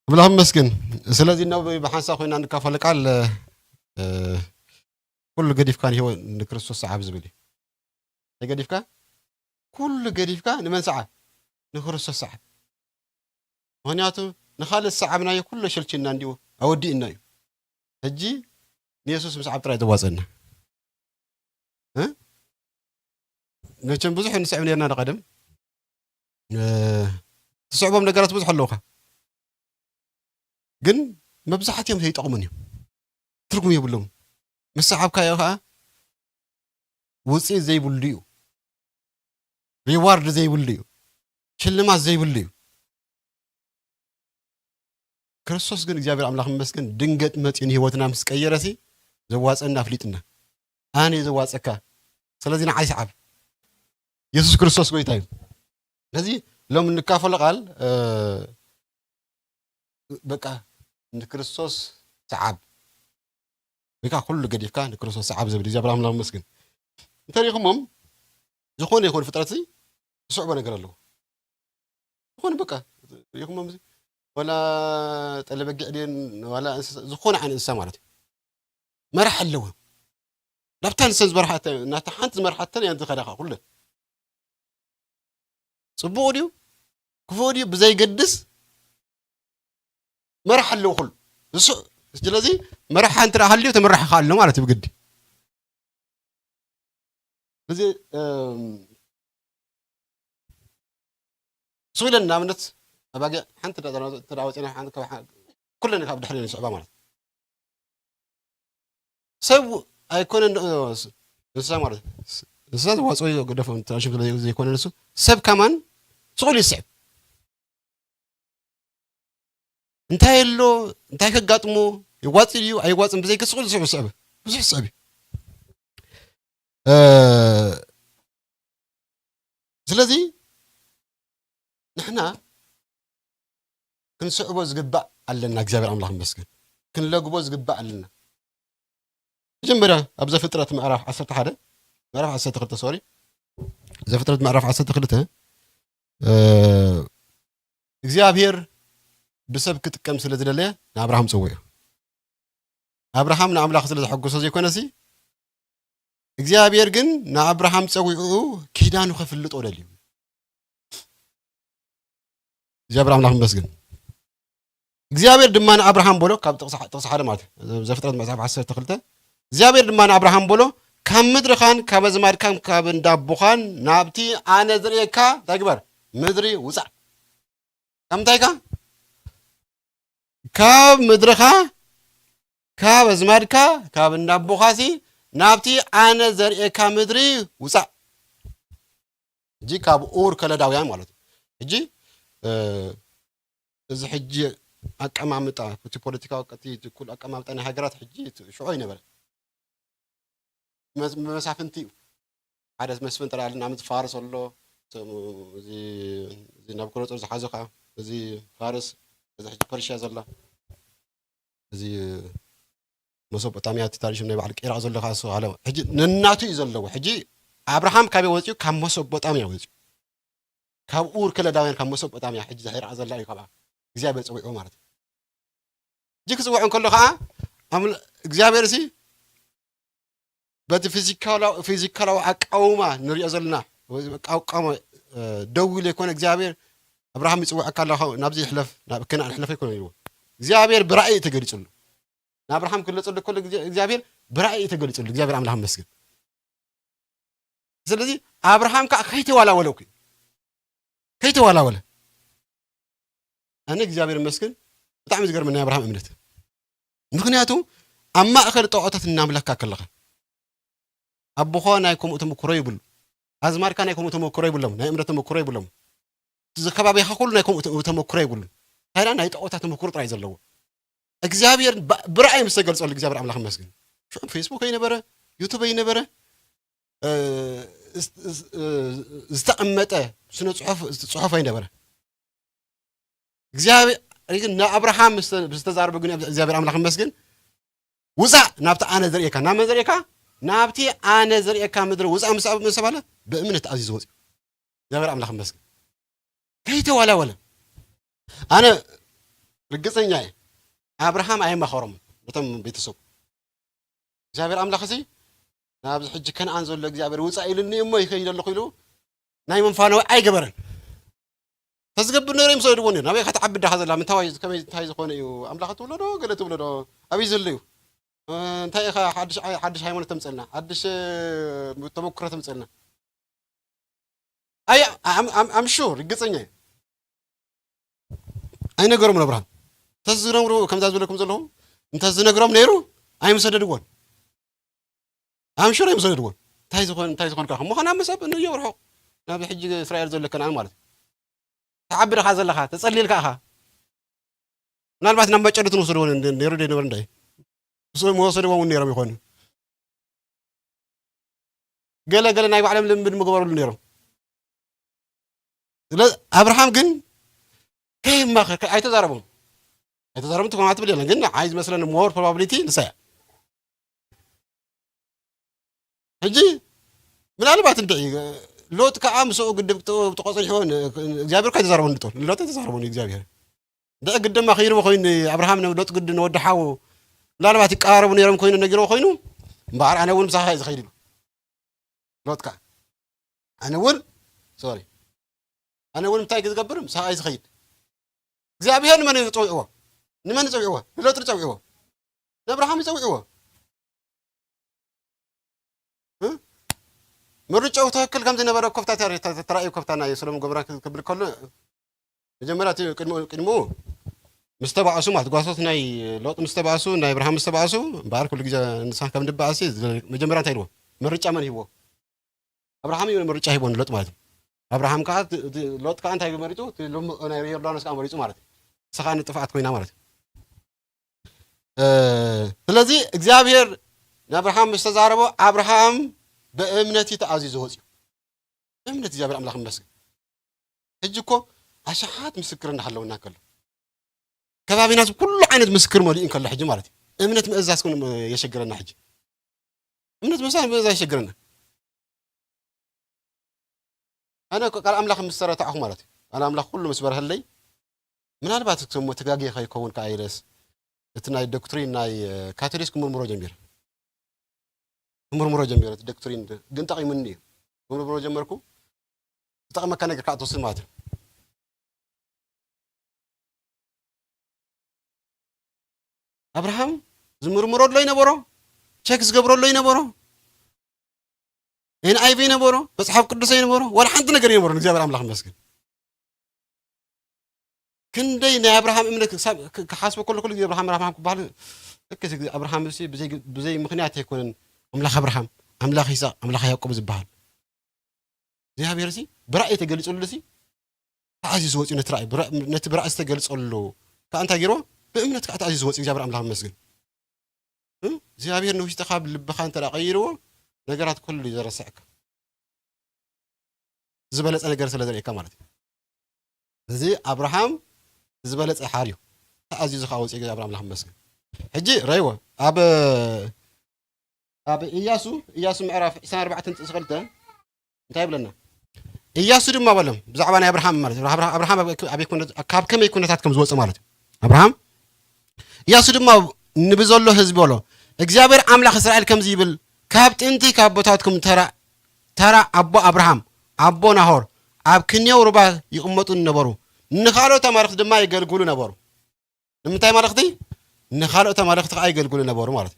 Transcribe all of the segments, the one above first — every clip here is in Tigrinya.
اللهم مسكن سلازي النبي بحنسا خوينا نكافل قال كل قديف كان هو نكرسوس صعب زبلي قديف كان كل قديف كان لمن ساعة نكرسوس صعب هنياتو نخالص صعبنا كل شلتنا نديو اودي انايو هجي نيسوس مسعب ترى يتواصلنا ها نكم بزح نسعب لنا قدم تصعبهم نقرات بزح اللوخه ግን መብዛሕትኦም ዘይጠቕሙን እዮም ትርጉም የብሎም መሰሓብካዮ ከዓ ውፅኢት ዘይብሉ እዩ ሪዋርድ ዘይብሉ እዩ ሽልማት ዘይብሉ እዩ ክርስቶስ ግን እግዚአብሔር አምላክ ይመስገን ድንገት መጽን ህይወትና ምስ ቀየረሲ ዘዋጸና ፍሊጥና አኔ ዘዋጸካ ስለዚህ ንዓይ ሰዓብ ኢየሱስ ክርስቶስ ጎይታ እዩ ስለዚህ ሎም ንካፈለ ቃል በቃ ንክርስቶስ ሰዓብ በቃ ሁሉ ገዲፍካ ንክርስቶስ ሰዓብ ዘብል እግዚአብሔር አምላክ ይመስገን እንተሪኹሞም ዝኾነ ይኹን ፍጥረት ዝስዕቦ ነገር ኣለዎ ዝኾነ በቃ ይኹሞም ወላ ጠለበጊዕ ደን ወላ ዝኾነ ዓይነ እንስሳ ማለት እዩ መራሕ ኣለዎ ናብታን ሰብ ዝመርሓተ ናታ ሓንቲ ዝመርሓተን ያን ዝኸዳኻ ኩሉ ጽቡቕ ድዩ ክፉእ ድዩ ብዘይገድስ مرح له كل جلازي مرح أنت راحلي وتمرح خالله ما رتب قدي بزي سوينا نامنت أبغى حنت تراوت أنا عندك كلنا كابد حلين الشعب مالت سو أيكون الإنسان مالت الإنسان واسوي قدفهم تراشف زي يكون الناس سب كمان سوي السعب انتهي له انتهي كقطمو يواصليو اي واصم بزي كسقول صعب بزح صعب ስለዚህ ንሕና ክንስዕቦ ዝግባእ ኣለና እግዚአብሔር አምላክ ይመስገን ክንለግቦ ዝግባእ ኣለና መጀመርያ ኣብ ዘፍጥረት ምዕራፍ 11 ምዕራፍ 12 ሶሪ ዘፍጥረት ምዕራፍ 12 እግዚአብሔር بسبب كتكم سلة دليل نابراهام سويه أبراهام نعمل خسر الحق سوزي كونسي إجزاء بيرجن نابراهام سويه كيدان وخف اللي تقول اليوم إجزاء أبراهام لهم بسجن إجزاء بير دمان أبراهام بولو كاب تصح هذا مات زفترة مذهب عسر تخلته إجزاء بير دمان أبراهام بولو كم مدرخان كاب زمار كم داب بخان نابتي أنا ذري كا تكبر مدري وسع كم تايكا كاب مدرخا كاب زماركا كاب نابوخاسي نابتي انا زرئ كا مدري وصع جي كاب اور كلا داويان مالت جي از حجي اقامامطا في بوليتيكا وقتي كل اقامامطنا هاجرات حجي شعوي نبر مسافنتي عدد مسفن ترى لنا عمد فارس الله زي نابكروت از حازقا زي فارس إذا حجي برشا زلا زي مسوبوتاميا تاريخ من يبعلك إيران زلا خاصو على حجي نناتو يزلوا حجي أبراهام كابي وزيو كم مسوبوتاميا وزيو كم أور كلا داوين كم مسوبوتاميا حجي زهير عزلا يكبا إجابة سوي عمرت جيك سوي عن كله خا عمل إجابة رسي بس فيزيكالا وأقوما نري أزلنا أقوما دوي يكون إجابة أبراهام يسوي أكله نبزي حلف كنا الحلف يكون يلو እግዚአብሔር በራእይ ተገልጾሉ አብርሃም ከለጸለ ኮለ እግዚአብሔር በራእይ ተገልጾሉ እግዚአብሔር አምላክ መስገን ስለዚህ አብርሃም ከይተዋላ ወለኩ ከይተዋላ ወለ እኔ እግዚአብሔር መስገን በጣም ዝገርምና አብርሃም እምነት ምክንያቱም አማ እኸል ጣዖታት እናምለካ ከለኸ አቦኻ ናይኮም ተመክሮ ይብሉ አዝማርካ ናይኮም ተመክሮ ይብሉም ናይ እምነት ተመክሮ ይብሉም ዝከባቢኻ ሁሉ ናይኮም ተመክሮ ይብሉ هلا نايت أوتات مكروت رايز الله. إجزابير برأي مستقل سؤال إجزابير عملاق مسكين. شو فيسبوك هنا برا، يوتيوب هنا برا. استأمته شنو صحف هنا برا. إجزابير لكن نا أبراهام مستزار بقول إجزابير عملاق مسكين. وزع نابت أنا زريك نام زريك نابتي أنا زريك مدر وزع مسابلة بأمنة عزيز وزع. إجزابير عملاق مسكين. كيته ولا. أنا رجسني أبراهام أيام خرم بتم بيتسوق እግዚአብሔር አምላኽ እዚ ናብ ሕጂ ከነአን ዘሎ እግዚአብሔር ውፃ ኢሉኒ እሞ ይኸይድ ኣለኹ ኢሉ ናይ መንፋናዊ ኣይገበረን ተዝገብር ነይሩ ይምሰሉ ውን ናበይ ከተዓቢ ዳኻ ዘላ ምንታይ ከመይ እንታይ ዝኾነ እዩ ኣምላኽ ትብለዶ ገለ ትብለዶ ኣብይ ዘሎ እዩ እንታይ ኢኻ ሓድሽ ሃይማኖት ተምፅልና ሓድሽ ተመኩሮ ተምፅልና ኣይ ኣምሹር ርግፀኛ ኣይነገሮም ነብርሃን ተዝነግሩ ከምዛ ዝብለኩም ዘለኹም እንተዝነግሮም ነይሩ ኣይምሰደድዎን ኣምሹር ኣይምሰደድዎን እንታይ ዝኾን ካኹም ምዃና መሰብ እንዮ ርሑቕ ናብ ሕጂ እስራኤል ዘሎ ከነኣን ማለት ተዓቢ ዳኻ ዘለኻ ተፀሊልካ ኢኻ ምናልባት ናብ መጨረቱ ንወሰድዎን ነይሩ ደይነበረ እንታይ መወሰድዎም ውን ነይሮም ይኾኑ ገለ ናይ ባዕሎም ልምድ ምግበረሉ ነይሮም አብርሃም ግን ከይማኸር ኣይተዛረቦም ትኾና ትብል የለን ግን ዓይዝ መስለን ሞር ፕሮባቢሊቲ ንሳያ ሕጂ ምናልባት እንታይ ሎጥ ከዓ ምስኡ ግድብ ተቆፅል ይሆን እግዚአብሔር ካይ ተዛረቦን ንጦል ሎጥ ተዛረቦን እግዚአብሔር ደቂ ግድማ ኸይርቦ ኮይኑ አብርሃም ሎጥ ግድ ንወድሓው ምናልባት ይቀራረቡ ነይሮም ኮይኑ ነጊሮ ኮይኑ እምበኣር ኣነ እውን ምሳኻ ዝኸይድ ኢሉ ሎጥ ከዓ ኣነ እውን እንታይ ዝገብር ምሳኻ ዝኸይድ እግዚአብሔር ንመን ይፀውዕዎ ንመን ይፀውዕዎ ንሎጥ ይፀውዕዎ ንአብርሃም ይፀውዕዎ ምርጫው ተክል ከም ዝነበረ ኮፍታት ተራእዩ ኮፍታና የሰሎሞን ጎብራ ክብል ከሎ መጀመርያ ቅድሙ ምስተባእሱ ማለት ጓሶት ናይ ሎጥ ምስተባእሱ ናይ አብርሃም ምስተባእሱ ባር ኩሉ ግዜ ንሳን ከም ድባእሲ መጀመርያ እንታይ ኢልዎ ምርጫ መን ሂቦ አብርሃም ይሁን ምርጫ ሂቦ ሎጥ ማለት አብርሃም ከዓ ሎጥ ከዓ እንታይ መሪጡ ናይ ዮርዳኖስ ከዓ መሪጡ ማለት ስኻ ንጥፋት ኮይና ማለት ስለዚ እግዚአብሔር ንአብርሃም ምስተዛረቦ አብርሃም በእምነት ተኣዚዙ ወፅዩ እምነት እግዚአብሔር አምላኽ ይመስገን ሕጂ እኮ ኣሽሓት ምስክር እንዳሃለውና ከሎ ከባቢናት ኩሉ ዓይነት ምስክር መሊኡን ከሎ ሕጂ ማለት እዩ እምነት ምእዛዝ kun የሸግረና ሕጂ እምነት ምእዛዝ የሸግረና ኣነ ቃል አምላኽ ምሰረታኹ ማለት እዩ ኣነ አምላኽ ኩሉ ምስ በርህለይ ምናልባት ክሰሞ ተጋጊ ከይከውን ከኣይረስ እቲ ናይ ዶክትሪን ናይ ካቶሊክ ምርምሮ ጀሚር ምርምሮ ጀመረት ዶክትሪን ግን ጠቂሙኒ ምርምሮ ጀመርኩ ተጠቅመካ ነገር ካእ ተወስድ ማለት ነው አብርሃም ዝምርምረሎ ይነበሮ ቼክ ዝገብረሎ ይነበሮ ይህን ኣይቪ ይነበሮ መፅሓፍ ቅዱስ ይነበሮ ወላ ሓንቲ ነገር ይነበሮ እግዚአብሔር አምላኽ ይመስገን ክንደይ ናይ አብርሃም እምነት ክሓስቦ ከሎ ኩሉ ግዜ አብርሃም ክበሃል አብርሃም ብዘይ ምክንያት ኣይኮነን أملاخ أبراهام أملاخ إسحاق أملاخ يعقوب زبال እግዚአብሔር እዚ ብራእይ ተገልጾሉ ለሲ ተዓዚዝ ወፂ ነትራእይ ነቲ ብራእይ ተገልጾሉ ካንታ ጊሮ በእምነት ካታ ተዓዚዝ ወፂ እግዚአብሔር አምላኽ መስገን እግዚአብሔር ነው ይስተኻብ ልብኻ እንተ ቀይርዎ ነገራት ኩሉ ይዘረሰዕካ ዝበለጸ ነገር ስለዘርእካ ማለት እዩ እዚ አብርሃም ዝበለጸ ሓርዩ ተዓዚዝ ኻወፂ እግዚአብሔር አምላኽ መስገን ሕጂ ረይዎ ኣብ ኢያሱ ምዕራፍ 24 ጽልተ እንታይ ብለና ኢያሱ ድማ በለም ብዛዕባ ናይ አብርሃም ማለት አብርሃም ኣብ ይኩነት ካብ ከመይ ኩነታት ከም ዝወፀ ማለት አብርሃም ኢያሱ ድማ ንብዘሎ ህዝቢ በሎ እግዚአብሔር አምላኽ እስራኤል ከም ዝይብል ካብ ጥንቲ ካብ ቦታትኩም ተራ አቦ አብርሃም አቦ ናሆር ኣብ ክንየው ሩባ ይቕመጡ ነበሩ ንኻልኦት ኣማልኽቲ ድማ ይገልግሉ ነበሩ ንምንታይ ማለኽቲ ንኻልኦት ኣማልኽቲ ከዓ ይገልግሉ ነበሩ ማለት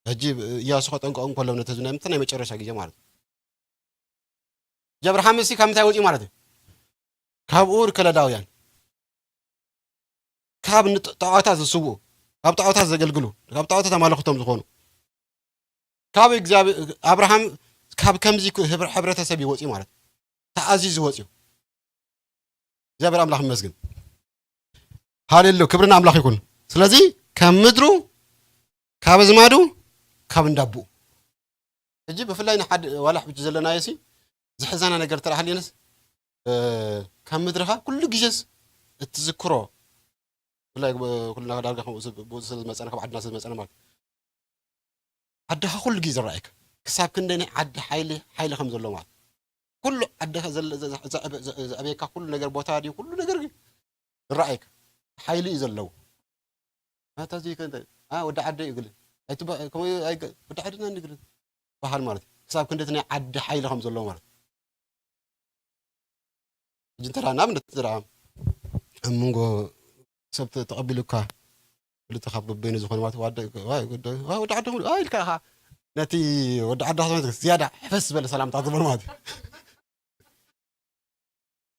ሕጂ ኢያሱ ከጠንቀቆም ከሎም ነቲ ዝናይ ምንታይ ናይ መጨረሻ ግዜ ማለት አብርሃም እዚ ካብ ምንታይ ወፂ ማለት ካብ ኡር ከለዳውያን ካብ ጣዖታት ዝስውኡ ካብ ጣዖታት ዘገልግሉ ካብ ጣዖታት ኣማልኽቶም ዝኾኑ ካብ እግዚአብሔር አብርሃም ካብ ከምዚ ሕብረተሰብ ይወፂ ማለት ተኣዚዝ ወፂ እግዚአብሔር አምላኽ ይመስገን ሃሌሉያ ክብርና አምላኽ ይኩን ስለዚ ካብ ምድሩ ካብ ዝማዱ ካብ እንዳቡ እጂ በፍላይ ንሓድ ዋላሕ ብጅ ዘለና የሲ ዝሕዛና ነገር ተራህልየንስ ካብ ምድርኻ ኩሉ ግዜስ እትዝክሮ ብላይ ኩልና ዳርጋ ስለ ዝመፀና ካብ ዓድና ስለ ዝመፀና ማለት ዓድኻ ኩሉ ግዜ ዝረኣይክ ክሳብ ክንደይ ናይ ዓዲ ሓይሊ ከም ዘሎ ማለት ኩሉ ዓድኻ ዘዕብየካ ኩሉ ነገር ቦታ ድዩ ኩሉ ነገር ዝረኣይክ ሓይሊ እዩ ዘለዎ تازي كنت ودع عدي يقول أي تبا كم أي ودع عدنا نقول بحال مالتي حساب كنت تني عد حي لهم زلوا مالت جنت ترى نام ترى أمونغو سبت تقبلك اللي تخاف بين زخون ما توعد واي ودع عدهم أي الكها نتي ودع عدهم زيادة حفظ بلا سلام تعطبر مالتي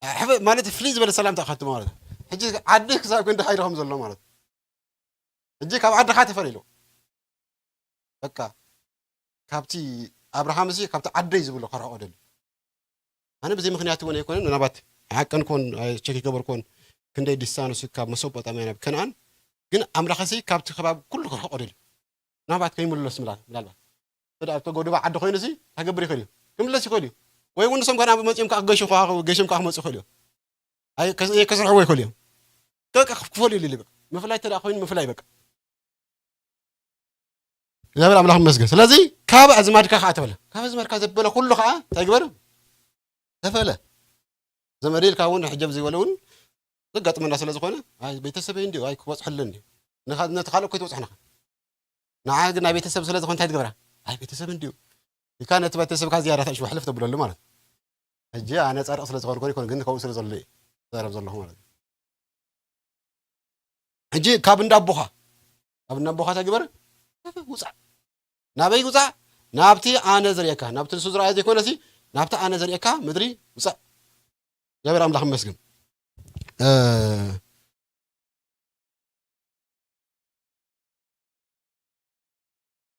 حفظ مالتي فليز بلا سلام تأخذت مالتي حجي عدك حساب كنت حي لهم زلوا مالت حجي كاب عد خاطر فريلو بكا كابتي أبراهام زي كابتي عدي زبله قرأ أدل أنا بزي مخنيات وانا يكون نبات عكن كون شكل كبر كون كندي ديسانو سكاب مسوب أتامينا بكنان جن أمر خسي كابتي خباب كل قرأ أدل نبات كيم ولا سملان لا تدا تقول دبا عد خوين زي هجبري خليه كم لا سيخليه ويقول نسم كان أبو مجيم كأجيش وخا جيشم كأحمد سخليه أي كسر هو يخليه كفولي اللي بك مفلاي تدا خوين مفلاي بك يا بلا ملهم مسجد لذي كاب أزمات كخاتبله كاب أزمات كذبله كله خا تجبر تفعله زمريل كاون حجب زي ولون دقت من الناس اللي زخونه هاي بيتسب عندي هاي كوس حلني نخذ نتخلق كويس وصحنا نعاقنا بيتسب سلا زخون تجبره هاي بيتسب عندي كانت بيتسب كزيارة شو حلفت بقول له مالت أجي أنا صار أصل زخون كوني كون جن كوس زللي صار بزله مالت أجي كاب ندبوها تجبر وصح نابي وصح نابتي أنا زريكا نابتي السوزر عايز يكون نسي نابتي أنا زريكا مدري وصح يا برام لهم مسكين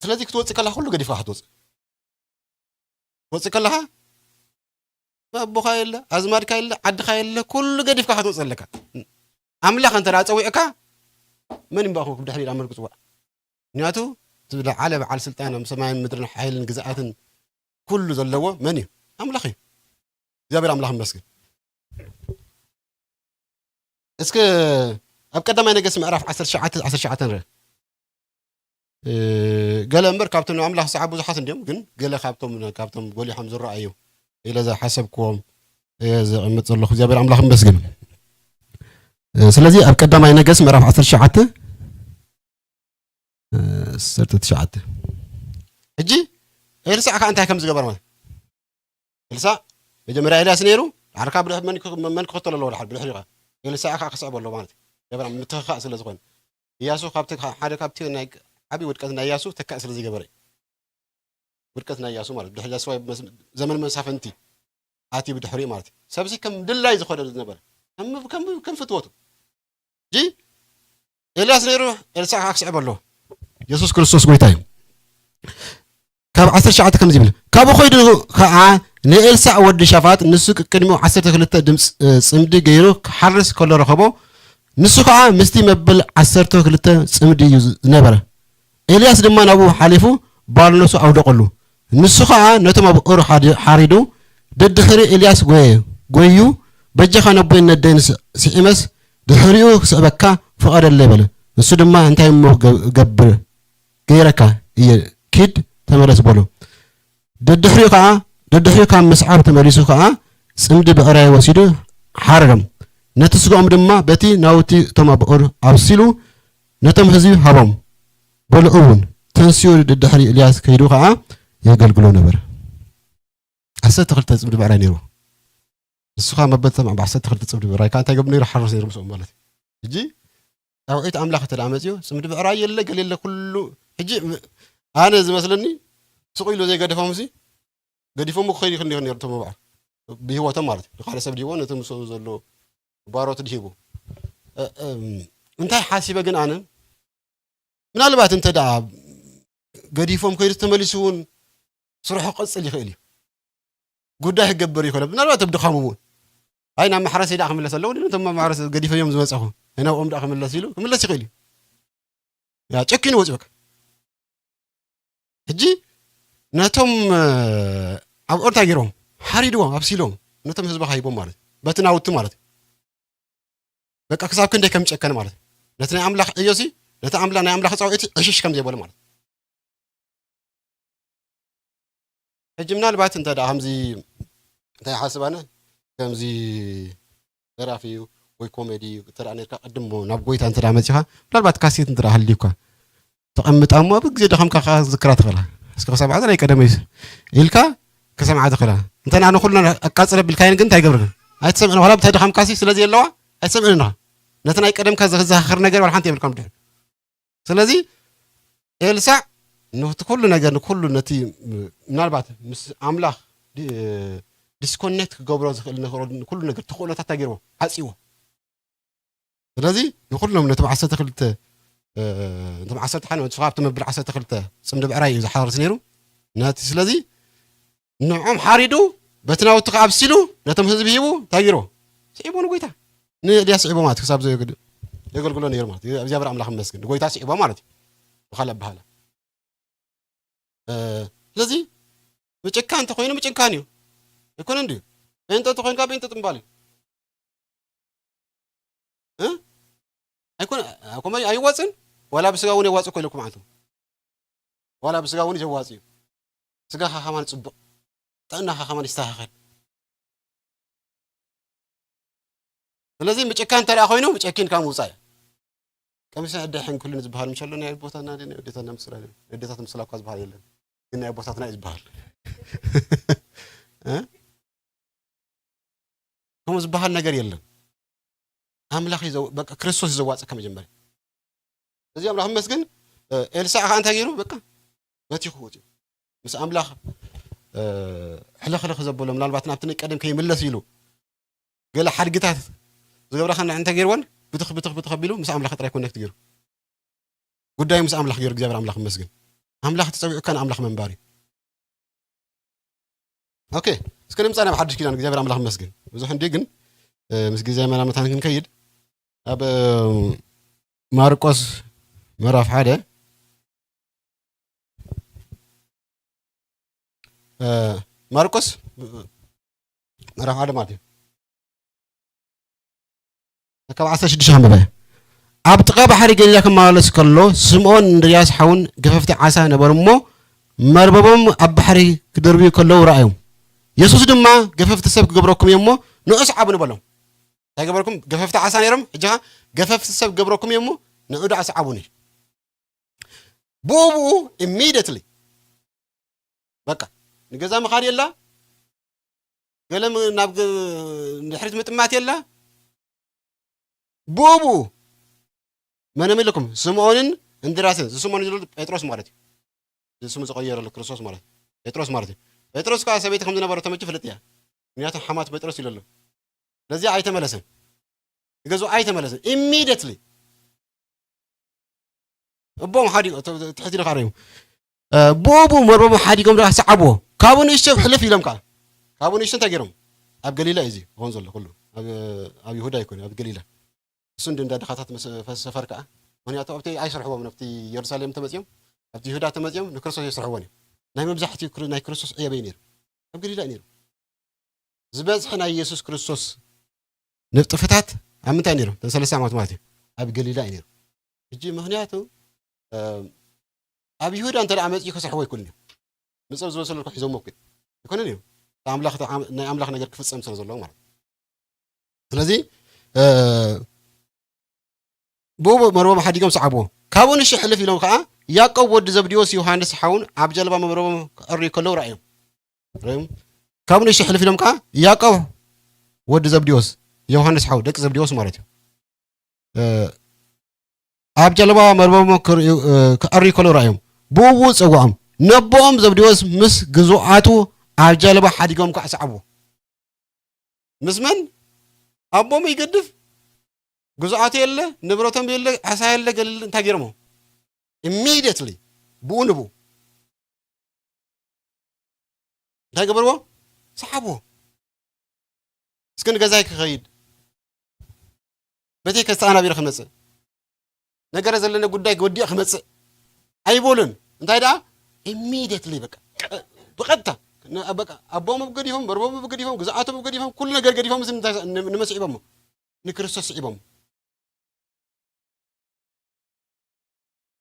ስለዚህ ክትወፅእ ከለኻ ኩሉ ገዲፍካ ክትወፅእ ከለኻ ኣቦኻ የለ ኣዝማድካ የለ ዓድኻ የለ ኩሉ ገዲፍካ ክትወፅእ ኣለካ ኣምላኽ እንተ ደኣ ፀዊዕካ መን ይምባእኹም ብድሕሪት ኣመልክ ፅዋዕ ምክንያቱ ዝለዓለ በዓል ስልጣን ኣብ ሰማይን ምድርን ሓይልን ግዝኣትን ኩሉ ዘለዎ መን እዩ ኣምላኽ እዩ እግዚኣብሔር ኣምላኽ መስግን እስኪ ኣብ ቀዳማይ ነገሥት ምዕራፍ 19 ንርኢ قال أمبر كابتن أملاح صعب وزحات اليوم جن قال كابتن قولي حمز الرأي إلى ذا حسبكم إذا مثل الله جابر أملاح بس جن سلذي أبكر ما ينقص مرة 10 شعات سرت شعات أجي إلسا أنت كم زجبر ما إلسا بجمرة إلياس نيرو عركاب من قتل الله الحرب بالحريقة إلسا أخصب الله مالت جابر متخاص لزقون ياسو كابتن حدا كابتن أبي ودكتنا ياسو تكأسر زي جبري ودكتنا ياسو مالت بحاجة سوي زمن مسافة أنتي عاتي بدحري مالت سبزي كم دللا يزخور النبر كم فتوته جي إلياس يروح إلساع عكس عبر له يسوع كريستوس قوي تايم كاب 10 ساعات كم زبل كابو خيدو خا نإلساع ود شافات نسوك كلمة 10 خلته دم صمدي غيرو حرس كل رخبو نسوك مستي مبل 10 خلته صمدي نبره إلياس دمان أبو حليفو بالنسو أو دقلو نسخة نتم أبو أور حاريدو دخري إلياس غويو بجخا نبوين الدين سيمس دخريو سبكا فقر الليبل نسو دمان انتهي مو قبر غيركا كيد تمرس بولو دخريو كا مسعاب تمرسو كا سمد بقراي وسيدو حارم نتسقو أمدما بتي ناوتي تم أبو أور أبسيلو نتم هزيو هبام بلعون تنسيو الدحري إلياس كيدو خا يقلقلو نبر حسيت خلت تصبر بعرا نيرو السخا مبت مع بحسيت خلت تصبر بعرا كان تجبني رح حرس نيرو مسؤول مالتي يجي توقيت أملاخ تلامزيو سمد بعرا يلا قال يلا كله يجي أنا زي مثلني سقيلو زي قد فهمسي قد يفهموا خير خلني خلني رتم بعض بهو تمارت خالص بديوان تمسو زلو بارو تدهيبو انت حاسبة جن أنا من البعض أنت دعا قديفهم كير تملسون صروح قصة اللي خيلي قداه جبر يخلى من البعض تبدأ خاممون هاي نعم حرس يدعم من لسلون إنه تم معرس قديف يوم زمان صحون هنا وأم دعم من لسيلو من لسي خيلي يا تشكين وجهك هجي نتم أب أرتا جيرهم حريدوا أبسيلهم نتم حزب خايبهم مارد بتنا وتم مارد بك أكثر كنده كم تشكن مارد نتنا أملاخ إيوسي نتعامل أنا أملاخ صعوبة إيش كم زي بقول مال الجمال بعد أنت ده همزي أنت حاسب أنا كم زي ترافيو ወይ ኮሜዲ ተራ ነርካ ቀድም ናብ ጎይታ እንተ ዳመጽኻ ምናልባት ካሴት እንተ ሃልዩካ ተቐምጣ እሞ ብግዜ ደኸምካ ዝክራ ትኽእላ እስከ ክሳብ ዓዘ ናይ ቀደመ ኢልካ ከሰምዓ ትኽእላ እንተና ንኹልና ኣቃጽለ ብልካይን ግን እንታይ ገብርና ኣይትሰምዕን ዋላ ብታይ ደኸምካሲ ስለዚ የለዋ ኣይትሰምዕንና ነቲ ናይ ቀደምካ ዘኽር ነገር ዋላ ሓንቲ የብልካም ድሕር ስለዚ ኤልሳዕ ነቲ ኩሉ ነገር ንኩሉ ነቲ ምናልባት ምስ ኣምላኽ ዲስኮኔክት ክገብሮ ዝኽእል ንኩሉ ነገር ተኽእሎታት ታገይርዎ ዓፂዎ ስለዚ ንኩሎም ነቶም 12 እንቶም 11 ንስኻብቲ መብል 12 ፅምዲ ብዕራይ እዩ ዝሓርስ ነይሩ ነቲ ስለዚ ንዖም ሓሪዱ በቲ ናውቲ ከዓ ኣብሲሉ ነቶም ህዝቢ ሂቡ ታገይርዎ ስዒቦ ንጎይታ ንኤልያስ ስዒቦ ማለት ክሳብ የገልግሎ ነይሩ ማለት እግዚኣብሔር ኣምላኽ መስግን ንጎይታ ስዒቦ ማለት እዩ ብኻልእ ኣባሃላ ስለዚ ምጭካን እንተኮይኑ ምጭካን እዩ ይኮነ እንድዩ ጴንጤ እንተኮይንካ ጴንጤ ጥምባል እዩ ኣይኮነ ከምኡ ኣይዋፅን ዋላ ብስጋ እውን የዋፅእ እኮ ኢለኩም አንቱም ዋላ ብስጋ እውን የዋፅእ እዩ ስጋኻ ከማን ፅቡቕ ጥዕናኻ ከማን ይስተኻኸል ስለዚ ምጭካን እንተደኣ ኮይኑ ምጨኪንካ ምውፃእ ቀሚስ ዕዳሕን ኩሉን ዝበሃል ምሸሎ ናይ ቦታና ደታና ምስላ ደታት ምስላ እኳ ዝበሃል የለን ግን ናይ ቦታትና እዩ ዝበሃል ከምኡ ዝበሃል ነገር የለን ኣምላኽ በቃ ክርስቶስ ዘዋፅእ ከመጀመርያ እዚ ኣምላኽ መስግን ኤልሳዕ ከዓ እንታይ ገይሩ በቃ በቲኹ ወፂኡ ምስ ኣምላኽ ሕለኽልኽ ዘበሎ ምናልባት ናብቲ ናይ ቀደም ከይምለስ ኢሉ ገለ ሓድግታት ዝገብረኻ እንታይ ገይርዎን ብትኽ ኣቢሉ ምስ ኣምላኽ ጥራይ ኮኔክት ገይሩ ጉዳዩ ምስ ኣምላኽ ገይሩ እግዚኣብሔር ኣምላኽ መስግን ኣምላኽ ተፀዊዑካ ንኣምላኽ መንባር እዩ ኦኬ እስከ ንምፃ ናብ ሓድሽ ኪዳን እግዚኣብሔር ኣምላኽ መስግን ብዙሕ እንዲ ግን ምስ ግዜ መናመታን ክንከይድ ኣብ ማርቆስ ምዕራፍ 1 ማርቆስ ምዕራፍ 1 ማለት እዩ ካብ 16 ሓንበበ ኣብ ጥቃ ባሕሪ ገሊላ ክመላለስ ከሎ ስምዖን እንድርያስ ሓውን ገፈፍቲ ዓሳ ነበሩ እሞ መርበቦም ኣብ ባሕሪ ክደርብዩ ከለዉ ረኣዮም የሱስ ድማ ገፈፍቲ ሰብ ክገብረኩም እሞ ንዑስ ዓቡ ንበሎም እንታይ ገበርኩም ገፈፍቲ ዓሳ ነይሮም ሕጂኻ ገፈፍቲ ሰብ ክገብረኩም እሞ ንዑ ዓሳ ዓቡኒ ብኡብኡ ኢሚዲየትሊ በቃ ንገዛ ምኻድ የላ ገለም ናብ ድሕሪት ምጥማት የላ ብኡብኡ መነም ኢልኩም ስምዖንን እንድርያስን ስምዖን ዝብሉ ጴጥሮስ ማለት እዩ ስሙ ዝቐየረሉ ክርስቶስ ማለት ጴጥሮስ ማለት እዩ ጴጥሮስ ከዓ ሰበይቲ ከም ዝነበረ ተመጪ ፍልጥ እያ ምክንያቱም ሓማት ጴጥሮስ ኢሉ ኣሎ ስለዚ ኣይተመለሰን ገዙ ኣይተመለሰን ኢሚዲየትሊ እቦም ሓዲጎ ትሕቲ ኢልካ ርአዩ ብኡብኡ መርበቦም ሓዲጎም ዳ ሰዓብዎ ካብኡ ንእሽተይ ሕልፍ ኢሎም ከዓ ካብኡ ንእሽተይ እንታይ ገይሮም ኣብ ገሊላ እዩ ክኾን ዘሎ ኩሉ ኣብ ይሁዳ ኣይኮነ ኣብ ገሊላ እሱ እንደ ድኻታት ሰፈር ከዓ ምክንያቱ ኣብቲ ኣይሰርሕዎም ናብቲ ኢየሩሳሌም ተመፅኦም ኣብቲ ይሁዳ ተመፅኦም ንክርስቶስ ይሰርሕዎን እዮም ናይ መብዛሕትኡ ናይ ክርስቶስ ዕየበይ ነይሩ ኣብ ገሊላ ነይሩ ዝበዝሐ ናይ ኢየሱስ ክርስቶስ ንጥፍታት ኣብ ምንታይ ነይሩ ተሰለስተ ዓመት ማለት እዩ ኣብ ገሊላ እዩ ነይሩ ሕጂ ምክንያቱ ኣብ ይሁዳ እንተ ደኣ መፅኡ ከሰርሕዎ ኣይኮንን እዮም ንፀብ ዝበሰሉ ሒዞሞ እኮ ኣይኮነን እዮም ናይ ኣምላኽ ነገር ክፍፀም ስለ ዘለዎ ማለት ስለዚ ብኡብኡ መርበቦም ሓዲጎም ሰዓብዎ ካብኡ ንእሽተይ ሕልፍ ኢሎም ከዓ ያዕቆብ ወዲ ዘብዴዎስ ዮሃንስ ሓውን ኣብ ጀልባ መርበቦም ክዕርዩ ከለዉ ረኣዮም ካብኡ ንእሽተይ ሕልፍ ኢሎም ከዓ ያዕቆብ ወዲ ዘብዴዎስ ዮሃንስ ሓው ደቂ ዘብዴዎስ ማለት እዩ ኣብ ጀልባ መርበቦም ክዕርዩ ከለዉ ረኣዮም ብኡብኡ ፀዋዖም ነቦኦም ዘብዴዎስ ምስ ግዙኣቱ ኣብ ጀልባ ሓዲጎም ከዓ ሰዓብዎ ምስ መን ኣቦም ይገድፍ ግዙኣቱ የለ ንብረቶም የለ ዓሳ የለ ገሊል እንታይ ገይሮሞ ኢሚዲየትሊ ብኡ ንብኡ እንታይ ገበርዎ ሰሓብዎ እስኪ ንገዛይ ክኸይድ በተይ ከስተኣናቢረ ክመፅእ ነገረ ዘለና ጉዳይ ወዲእ ክመፅእ ኣይበሉን እንታይ ደኣ ኢሚዲየትሊ በቃ ብቐጥታ በቃ ኣቦም ገዲፎም መርቦም ገዲፎም ግዛኣቶም ገዲፎም ኩሉ ነገር ገዲፎም ንመስዒቦም ንክርስቶስ ስዒቦም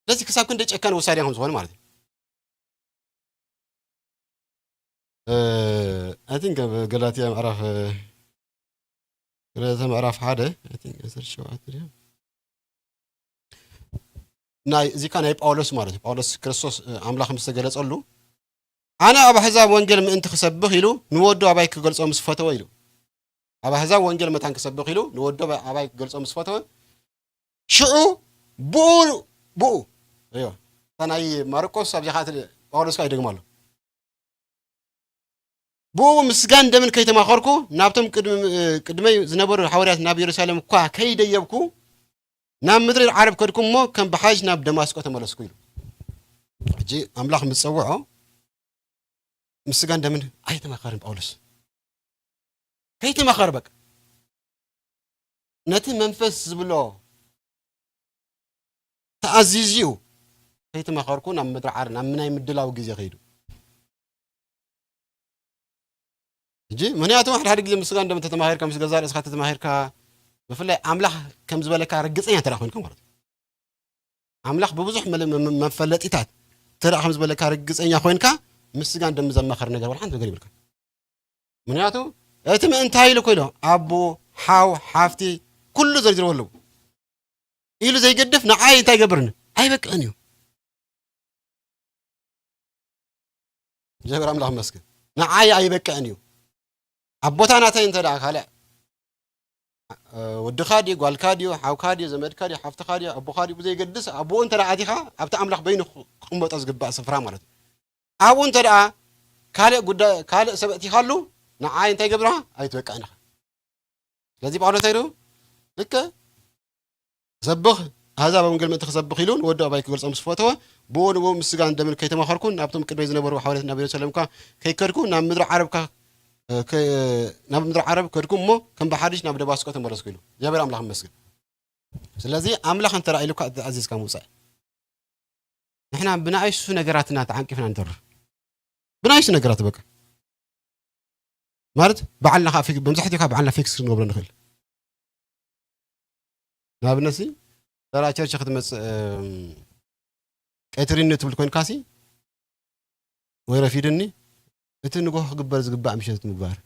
ለዚ ክሳብ ክንደይ ጨካን ወሳድያ ከም ዝኾነ ማለት እዩ ኣይ ቲንክ ገላትያ ምዕራፍ ስለዚ ምዕራፍ 1 I think 17 ድያ ናይ እዚካ ናይ ጳውሎስ ማለት እዩ ጳውሎስ ክርስቶስ ኣምላኽ ምስ ተገለጸሉ ኣነ ኣብ ኣሕዛብ ወንጌል ምእንቲ ክሰብኽ ኢሉ ንወዱ ኣባይ ክገልጾ ምስ ፈተወ ኢሉ ኣብ ኣሕዛብ ወንጌል መታን ክሰብኽ ኢሉ ንወዱ ኣባይ ክገልጾ ምስ ፈተወ ሽዑ ብኡ እዮ ናይ ማርቆስ ኣብ ዚኻ ጳውሎስ ካ ይደግማሉ ብኡ ምስጋን እንደምን ከይተማኸርኩ ናብቶም ቅድመይ ዝነበሩ ሐዋርያት ናብ ኢየሩሳሌም እኳ ከይደየብኩ ናብ ምድሪ ዓረብ ከድኩም እሞ ከም ብሓጅ ናብ ደማስቆ ተመለስኩ ኢሉ ሕጂ ኣምላኽ ምፅውዖ ምስጋን እንደምን ኣይተማኸርን ጳውሎስ ከይተማኸር በቃ ነቲ መንፈስ ዝብሎ ተኣዚዝዩ ከይተማኸርኩ ናብ ምድሪ ዓረብ ናብ ምናይ ምድላው ግዜ ኸይዱ ሕጂ ምክንያቱም ሓደ ግዜ ምስጋን እንደምን ተተማሂርካ ምስ ገዛ ርእስካ ተተማሂርካ ብፍላይ ኣምላኽ ከም ዝበለካ ርግፀኛ ተራ ኮይንካ ማለት ኣምላኽ ብብዙሕ መፈለጢታት ተራ ከም ዝበለካ ርግፀኛ ኮይንካ ምስጋን እንደምን ዘማኸር ነገር ወላ ሓንቲ ነገር ይብልካ ምክንያቱ እቲ ምእንቲ ኢሉ ኮይሎ ኣቦ ሓው ሓፍቲ ኩሉ ዘርጅርዎ ኣለዎ ኢሉ ዘይገድፍ ንዓይ እንታይ ይገብርኒ ኣይበቅዕን እዩ ጀብር ኣምላኽ መስገን ንዓይ ኣይበቅዕን እዩ ኣቦታ ናተይ እንተ ደኣ ካልእ ወድኻ ድዩ ጓልካ ድዩ ሓውካ ድዩ ዘመድካ ድዩ ሓፍትኻ ድዩ ኣቦኻ ድዩ ብዘይገድስ ኣቦኡ እንተ ደኣ ኣቲኻ ኣብቲ ኣምላኽ በይኑ ክቕመጦ ዝግባእ ስፍራ ማለት እዩ ኣብኡ እንተ ደኣ ካልእ ሰብ እቲኻሉ ንዓይ እንታይ ገብርኻ ኣይትበቅዕን ኢኻ ስለዚ ጳውሎስ እንታይ ኢሉ ልከ ክሰብኽ ኣሕዛብ ወንጌል ምእንቲ ክሰብኽ ኢሉ ንወዱ ኣባይ ክገልጾ ምስ ፈተወ ብኡ ንብኡ ምስጋን እንደምን ከይተማኸርኩ ናብቶም ቅድመይ ዝነበሩ ሐዋርያት ናብ ኢየሩሳሌም እኳ ከይከድኩ ናብ ምድሪ ዓረብ ከድኩም እሞ ከም ብሓድሽ ናብ ደማስቆ ተመለስኩ ኢሉ እግዚአብሔር ኣምላኽ ይመስገን ስለዚ ኣምላኽ እንተራእዩልካ ተኣዚዝካ ምውፃእ ንሕና ብናእሱ ነገራትና ተዓንቂፍና ንተርፍ ብናእሱ ነገራት በቃ ማለት በዓልና በምዛሕትኡ በዓልና ፊክስ ክንገብሮ ንኽእል ንኣብነት ተራ ቸርች ክትመፅእ ቀትሪኒ ትብል ኮይንካሲ ወይ ረፊድኒ እቲ ንጎሆ ክግበር ዝግባእ ምሸት ምግባር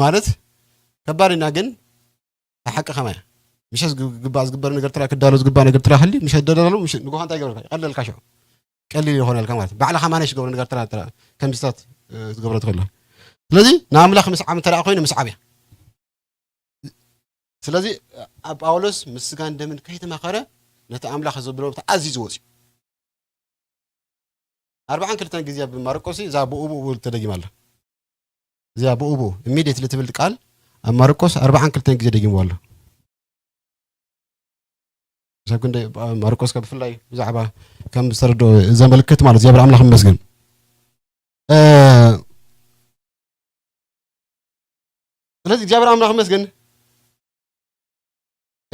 ማለት ከባድ ኢና ግን ሓቂ ኸማያ ምሸት ዝግባእ ዝግበር ነገር ትራ ክዳሎ ዝግባእ ነገር ትራ ህሊ ምሸት ደደሎ ንጎሆ እንታይ ገብርካ ይቀለልካ ሽዑ ቀሊል ይኾነልካ ማለት ባዕልኻ ማነሽ ዝገብሮ ነገር ትራ ከም ምሽታት ዝገብሮ ትኽእልካ ስለዚ ንኣምላኽ ምስዓብ እንተ ደኣ ኮይኑ ምስዓብ እያ ስለዚ ጳውሎስ ምስጋን እንደምን ከይተማኸረ ነቲ ኣምላኽ ዝብሎ ተኣዚዙ ወፅዩ 42 ግዜ ብማርቆስ እዛ ብኡቡ ተደጊማ ኣላ እዚኣ ብኡቡ ኢሚዲየትሊ ትብል ቃል ኣብ ማርቆስ 42 ግዜ ደጊሙ ኣሎ ሰብ ክንደይ ማርቆስ ብፍላይ ብዛዕባ ከም ዝተረድኦ ዘመልክት ማለት እግዚአብሔር ኣምላኽ ይመስገን ስለዚ እግዚአብሔር ኣምላኽ ይመስገን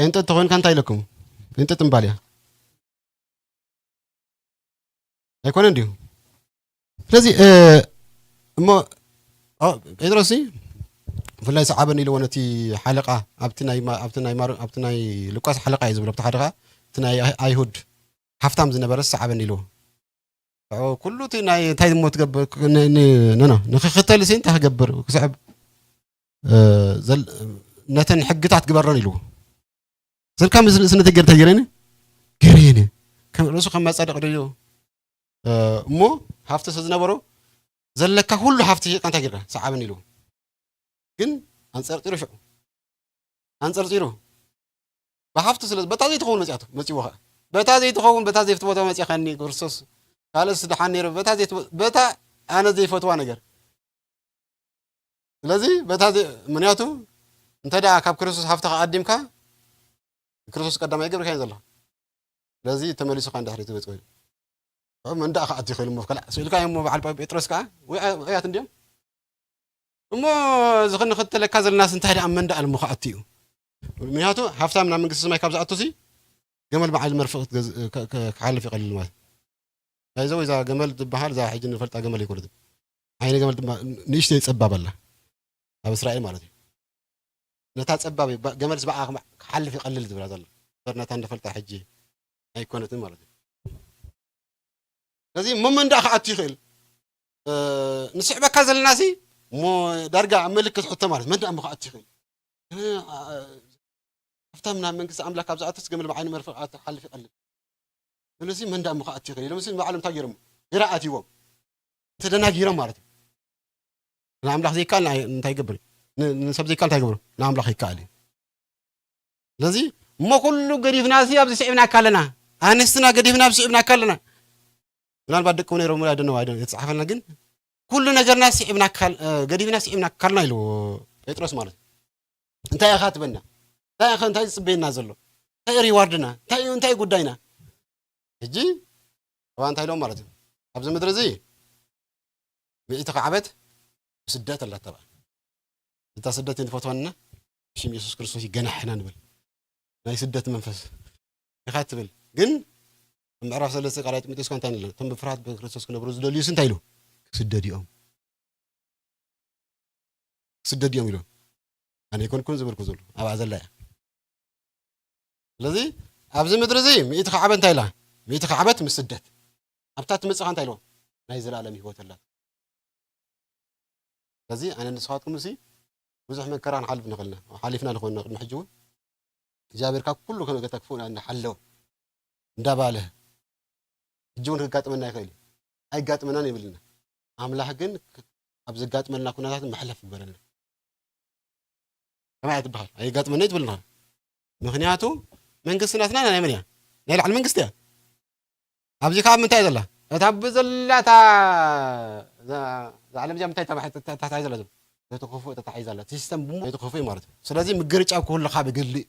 እንተ ተኾንካ እንታይ ኢለኩም እንተ ጥምባልያ ኣይኮነን ድዩ ስለዚ እሞ ጴጥሮስ ብፍላይ ሰዓበን ኢልዎ ነቲ ሓለቓ ኣብቲ ናይ ሉቃስ ሓለቓ እዩ ዝብሎ ኣብቲ ሓደኻ እቲ ናይ ኣይሁድ ሓፍታም ዝነበረ ሰዓበን ኢልዎ ኩሉ እቲ ናይ እንታይ ሞ ትገብር ንክኽተል ሲ እንታይ ክገብር ክስዕብ ነተን ሕግታት ግበረን ኢልዎ ስልካ ስነተ ገርታ ገይረኒ ከም ርእሱ ከም መጻደቕ ድዩ እሞ ሃፍቲ ዝነበሮ ዘለካ ሁሉ ሃፍቲ ሸጥካ እንታይ ጌርካ ሰዓብን ኢልዎ ግን አንጸርጢሩ ሽዑ አንጸርጢሩ ብሃፍቲ ስለ በታ ዘይትኸውን መጺዎ ኸ በታ ዘይትኸውን በታ ዘይፍትወቶ መጺኸኒ ክርስቶስ ካልስ ድሓን ነይሩ በታ ኣነ ዘይፈትዋ ነገር ስለዚ በታ ምክንያቱ እንተ ደኣ ካብ ክርስቶስ ሃፍቲ ከኣዲምካ ክርስቶስ ቀዳማይ ገብርካ እዩ ዘሎ ስለዚ ተመሊሱካ እንዳሕሪቱ በጽወይ መንዳእ ከኣት ይኽእል እሞ ከላ ስእልካ እሞ በዓል ጴጥሮስ ከዓ ወያት እንዲኦም እሞ ዝኽንኽተለካ ዘለናስ እንታይ ደኣ መንዳእ ልሞ ከኣት እዩ ምክንያቱ ሃፍታም ናብ መንግስቲ ሰማይ ካብ ዝኣቱሲ ገመል በዓል መርፍቕ ክሓልፍ ይቐልል ማለት ኣይዘው እዛ ገመል ትበሃል እዛ ሕጂ ንፈልጣ ገመል ይኮነት ዓይነ ገመል ድማ ንእሽተይ ፀባብ ኣላ ኣብ እስራኤል ማለት እዩ ነታ ፀባብ ገመል ዝበዓ ክሓልፍ ይቐልል ዝብላ ዘሎ ነታ እንደፈልጣ ሕጂ ኣይኮነትን ማለት እዩ ስለዚ መመንዳእ ከኣቱ ይኽእል ንስዕበካ ዘለናሲ مو درجة ملك حتى مالت من دام خاطي خي افتهمنا من قص أملاك أبزع تسجمل بعين مرفقات حل في قلب لسي من دام خاطي خي لمسين بعلم تاجرهم قراءتي وهم تدنا جيرم مالت نعم لحظة كان نتاي قبل نسب زي كان تاي قبل نعم لحظة كالي لذي ما كله قريب ناسي أبز سعبنا كلنا أنستنا قريب ناس سعبنا كلنا لان بعد كوني رملا دنا وايد يتصحفنا جن كل نجار ناس سعبنا كل قريب ناس سعبنا كلنا يلو يترس مالت انت يا خاتبنا تا يا خن تاي صبينا زلو تاي ريواردنا تاي قداينا هجي طبعا تاي لو مالت أبز مدرزي بيت قعبت سدات الله طبعا انت سدات نفوتونا شيم يسوع كريستوس يجنحنا نبل ناي سدات منفس يخاتبل جن معرف سلسة قرأت متى كنت أنا تم بفرات بكريستوس كنا بروز دولي سنتايلو سدد يوم سدد يوم يلو أنا يكون كون زبر كوزول أبغى أزلع الذي أبزم مدرزي ميت خعبان تايلا ميت خعبت مسدت أبتات مسخان تايلو نايزل عالمي هو تلا الذي أنا نسخاتكم مسي وزح من كران حلف نقلنا وحلفنا لخونا نحجون جابر كاب كله كانوا يتكفون أن حلو داباله جون قات منا يخيل أي قات منا نبلنا عملها جن أبز قات منا كنا ذات محلف برنا ما يتبهر أي قات منا يتبلنا مخنياتو من قصنا اثنين أنا منيا نيل على من قصتها أبز كاب من تايد الله تبز الله ذا عالم جام تايد تحت عايز الله تخوفه تتعايز الله سيستم بوم تخوفه مرات سلازم مقرج أو كل خاب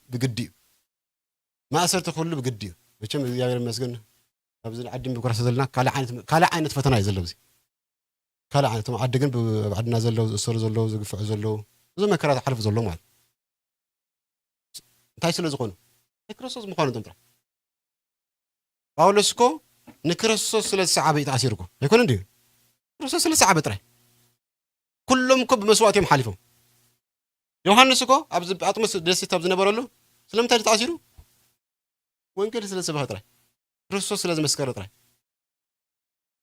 بقدي ما أصرت كله بقدي بتشم يا المسجن أبزل عدين بكرة زلنا كلا عينة فتنا يزلوا زي كلا عينة تما عدين بعدنا زلوا الصور زلوا زقفع زلوا زي ما كرات حلف زلوا مال تايسلوا زقون نكرسوس مخانو تنترا باولسكو نكرسوس للسعابة يتعسيركو يكون عندي كرسوس للسعابة ترى كلهم كب مسوات يوم حلفهم يوحنسكو أبز أطمس دسي تبز نبرلو سلام تاج تعسيرو وين كل سلسبه ترى كرسوس لازم مسكر ترى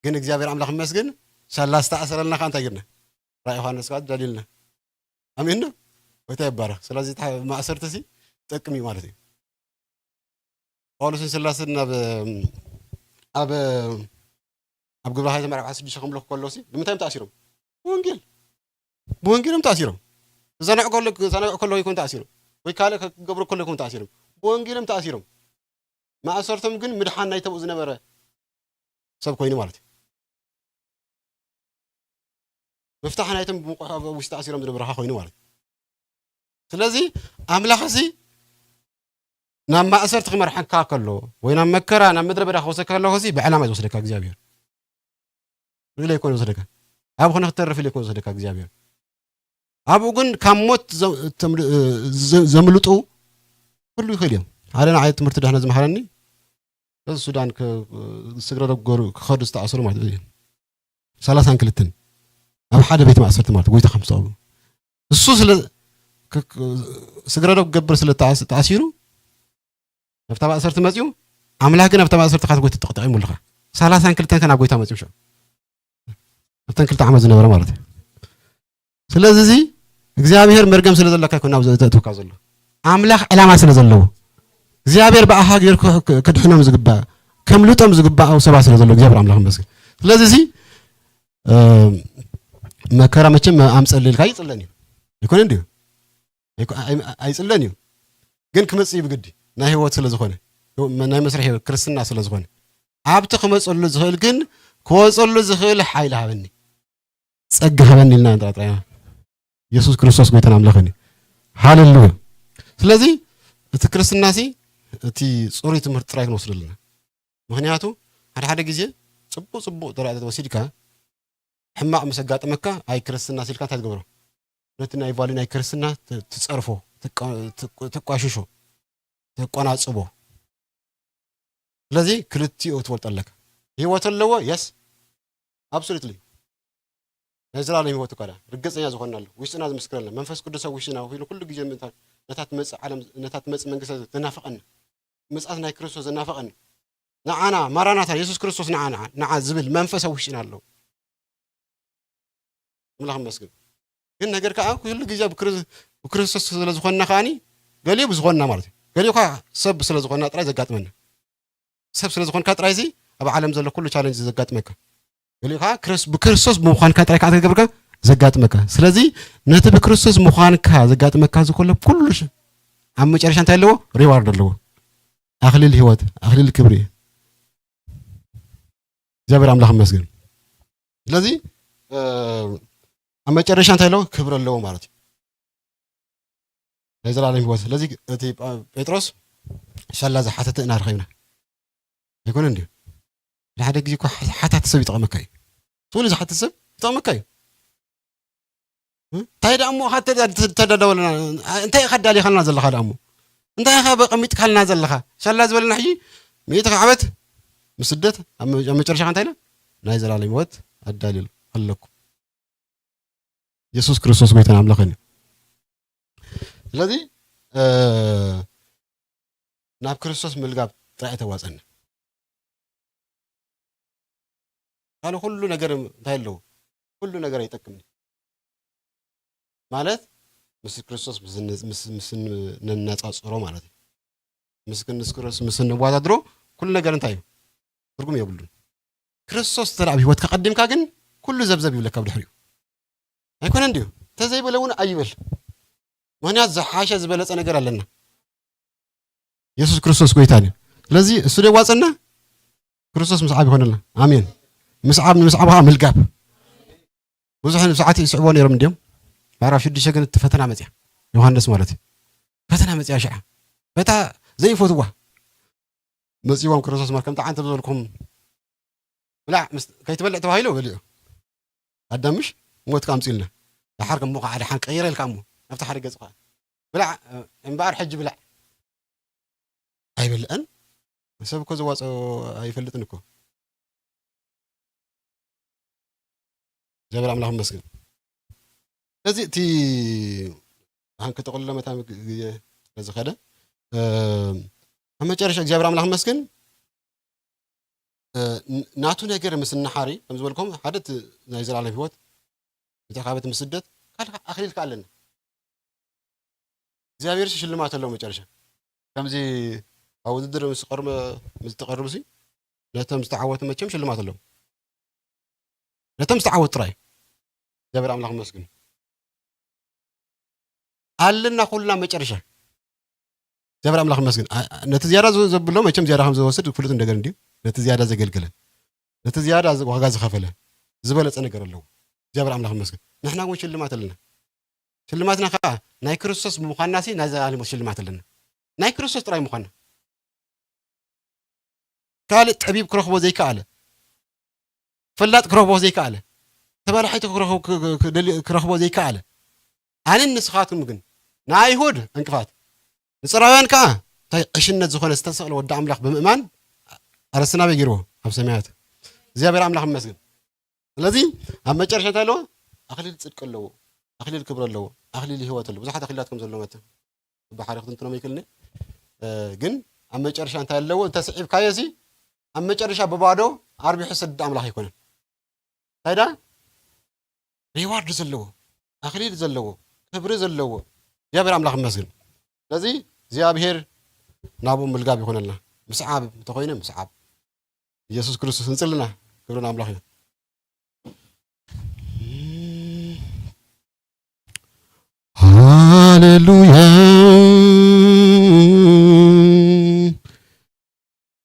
جن إجابة عمله خمس جن شلاست أسر لنا خان تجرنا رأي يوحنس قاد دليلنا أمينه وتبارك سلازي ما أسرت سي تكمي مالتي قالوا سلاسنا أب قبل هاي ما عسى بيشخم له كله سي لما تيم تأثيرهم بونجيل تأثيرهم زنا أقول لك زنا كله يكون تأثيرهم ويكالك قبل كله يكون تأثيرهم بونجيل تأثيرهم ما أسرتهم جن مدحان نايت أبو زنا برا سب كويني مالتي مفتاح نايتم وش تأثيرهم زنا برا كويني مالتي سلازي أملا خسي نعم ما أسرت خمر حكا كله وينام مكرا نعم مدرب راخوسك الله خسي بعلامة يوصلك أجزابير ولا يكون يوصلك أبو خنا اختار في اللي يكون يوصلك أجزابير أبو جن كموت زملته كله يخليهم علينا عايز تمرت ده نزم حرني السودان كسجرة جور خالص تعصر ما تدري ثلاثة كلتين أبو حدا بيت ما أسرت مارت قوي تخمسة أبو الصوص اللي سجرة جبر سل تعصيره نفتح أسرت مزيو عملها كنا نفتح أسرت خاطر قوي تقطعين ملخا ثلاثة كلتين كان قوي تمزيو شو نفتح كلتا عمل زنا برا مارت سلازي እግዚአብሔር መርገም ስለዘለካ ኮና ዘተውካ ዘሎ አምላኽ ዕላማ ስለዘለዎ እግዚአብሔር በአሃ ገርኩ ከድሕኖም ዝግባ ከምልጦም ዝግባ አው ሰባ ስለዘለዎ እግዚአብሔር አምላኽ መስገን ስለዚህ መከራ መቼም አምጸልልካ ይጽለኒ ይኮን እንዴ አይጽለኒ ግን ክመጽ ይብግዲ ናይ ህይወት ስለዝኾነ ናይ መስርሕ ክርስትና ስለዝኾነ ኣብቲ ክመጽሉ ዝኽእል ግን ክወጽሉ ዝኽእል ሓይል ሃበኒ ጸጋ ሃበኒ ኢልና እንጥራጥራና ኢየሱስ ክርስቶስ ጎይታና አምላኽኒ ሃሌሉያ ስለዚህ እቲ ክርስትናሲ እቲ ጾሪ ትምህርት ጥራይ ንወስደልና ምክንያቱ ሓደ ግዜ ጽቡቅ ጥራይ ተወሲድካ ሕማቅ መሰጋጥመካ አይ ክርስትና ሲልካ ታትገብሮ ነቲ ናይ ቫሊ ናይ ክርስትና ትጸርፎ ትቋሽሾ ትቆናጽቦ ስለዚህ ክልቲኦ ትወልጠለካ ህይወት ኣለዎ የስ አብሶሉትሊ نزرع لهم هو تكلا رجعنا يا زخنا له ويشنا زمسكرنا منفس كده ويشنا وفي كل جزء من نتات مس عالم نتات مس من جسد تنافقنا مسألنا كريستوس تنافقنا نعنا مرنا ترى يسوع كريستوس نعنا نعزبل منفس ويشنا له الله مسكين ግን ነገር ከዓ ኩሉ ግዜ ብክርስቶስ ስለ ዝኾንና ከዓኒ ገሊኡ ብዝኾንና ማለት እዩ ገሊኡ ከዓ ሰብ ስለ ዝኾንና ጥራይ ዘጋጥመና ሰብ ስለ ዝኾንካ ጥራይ እዚ ኣብ ዓለም ዘሎ ኩሉ ቻሌንጅ ዘጋጥመካ ገሊኡ ከዓ ብክርስቶስ ብምዃንካ ጥራይ ከዓ ትገብርካ ዘጋጥመካ ስለዚ ነቲ ብክርስቶስ ምዃንካ ዘጋጥመካ ዝኮለ ኩሉ ኣብ መጨረሻ እንታይ ኣለዎ ሪዋርድ ኣለዎ ኣኽሊል ህይወት ኣኽሊል ክብሪ እግዚአብሔር አምላክ ይመስገን ስለዚህ ኣብ መጨረሻ እንታይ ኣለዎ ክብሪ ኣለዎ ማለት እዩ ናይ ዘላለም ህይወት ስለዚህ እቲ ጴጥሮስ ሻላ ዝሓተተ ኢና ረኺብና ኣይኮነ እንድዩ ንሓደ ግዜ እኮ ሓታት ሰብ ይጠቕመካ እዩ ትውሉ ዝሓትት ሰብ ይጠቕመካ እዩ እንታይ ደኣ እሞ ተዳዳወለና እንታይ ኢኻ ዳሊኻልና ዘለኻ ደኣ እሞ እንታይ ኢኻ በቐሚጥካልና ዘለኻ ሻላ ዝበለና ሕጂ ሚእቲ ዓመት ምስ ስደት ኣብ መጨረሻ እንታይ ኢልና ናይ ዘላለም ህይወት ኣዳልዩ ኣለኩም ኢየሱስ ክርስቶስ ጎይታና ኣምላኽና ስለዚ ናብ ክርስቶስ ምልጋብ ጥራይ ተዋፀና ካለ ሁሉ ነገር እንታይ ኣለዎ ሁሉ ነገር ይጠቅም ማለት ምስ ክርስቶስ ምስ ነናጻጽሮ ማለት ምስ ክርስቶስ ምስ ነዋዳድሮ ኩሉ ነገር እንታይ እዩ ትርጉም የብሉን ክርስቶስ ተራብ ህይወት ከቀድምካ ግን ኩሉ ዘብዘብ ይብለካ ብድሕሪኡ ኣይኮነ እንድዩ ተዘይበለ እውን ኣይበል ምክንያት ዝሓሸ ዝበለፀ ነገር ኣለና ኢየሱስ ክርስቶስ ጎይታ እዩ ስለዚ እሱ ደዋፀና ክርስቶስ ምስዓብ ይኮነልና ኣሜን ምስዓብ ከዓ ምልጋብ ብዙሕ ሰዓት ይስዕቦ ነይሮም እንዲዮም ባዕራፍ 6 ግን ፈተና መፅያ ዮሐንስ ማለት እዩ ፈተና መፅያ ሸዓ በታ ዘይፈትዋ መፅዎም ክርስቶስ ማርከም ጣዓንተ ዘለኩም ብላዕ ከይትበልዕ ተባሂሉ በልዑ ኣዳምሽ ሞት ካምፂልና ዳሓርኩም ሞ ከዓ ድሓን ቀይረ ኢልካ እሞ ናብቲ ሓደ ገጽ ከዓ ብላዕ እምበኣር ሕጂ ብላዕ ኣይበልዐን ሰብ እኮ ዘዋፆ ኣይፈልጥን እኮ እግዚአብሔር አምላክ ይመስገን ስለዚህ እቲ አንከ ተቆለለ መታ ዝኸደ ኣብ መጨረሻ እግዚአብሔር አምላክ ይመስገን ናቱ ነገር ምስናሓሪ ከም ዝበልኩም ሓደ ናይ ዘላለም ህይወት የተካበት ምስደት ካል ኣኽሊል ካለና እግዚአብሔር ሽልማት አለው መጨረሻ ከምዚ ኣብ ውድድር ምስ ተቀርቡ ሲ ነቶም ዝተዓወቱ መቸም ሽልማት አለው ነቶም ዝተዓወቱ ጥራይ እግዚአብሔር አምላክ ይመስገን አለና ኩልና መጨረሻ እግዚአብሔር አምላክ ይመስገን ነቲ ዝያዳ ዘብሎ መቸም ዝያዳ ከም ዝወስድ ፍሉጥ ነገር እንዲሁ ነቲ ዝያዳ ዘገልግለ ነቲ ዝያዳ ዋጋ ዝኸፈለ ዝበለፀ ነገር አለው እግዚአብሔር አምላክ ይመስገን ንሕና እውን ሽልማት ኣለና ሽልማትና ከዓ ናይ ክርስቶስ ብምዃንና ሲ ናይ ዘላለም ሽልማት ኣለና ናይ ክርስቶስ ጥራይ ምዃንና ካልእ ጠቢብ ክረኽቦ ዘይከኣለ ፈላጥ ክረኽቦ ዘይከኣለ ተባላሒቱ ክረኽቦ ዘይከኣለ ኣነን ንስኻትኩም ግን ንኣይሁድ እንቅፋት ንፅራውያን ከዓ እንታይ ቅሽነት ዝኾነ ዝተሰቕለ ወዲ ኣምላኽ ብምእማን ኣረስና በጊርዎ ኣብ ሰማያት እግዚአብሔር አምላክ ይመስገን ስለዚ ኣብ መጨረሻ እንታይ ኣለዎ ኣኽሊል ፅድቂ ኣለዎ ኣኽሊል ክብሪ ኣለዎ ኣኽሊል ህይወት ኣለዎ ብዙሓት ኣኽሊላት ከም ዘለዎ መተ ብሓደ ክትንትኖም ይክእልኒ ግን ኣብ መጨረሻ እንታይ ኣለዎ እንተስዒብካዮ ሲ ኣብ መጨረሻ ብባዶ ኣርቢሑ ስድ ኣምላኽ ኣይኮነን እንታይ ዳ ሪዋርድ ዘለዎ ኣኽሊል ዘለዎ ክብሪ ዘለዎ እግዚአብሔር አምላክ ይመስገን ስለዚ እግዚአብሔር ናብኡ ምልጋብ ይኮነልና ምስዓብ እንተኮይነ ምስዓብ ኢየሱስ ክርስቶስ እንፅልና ክብርን ኣምላኽ እዩ ሃሌሉያ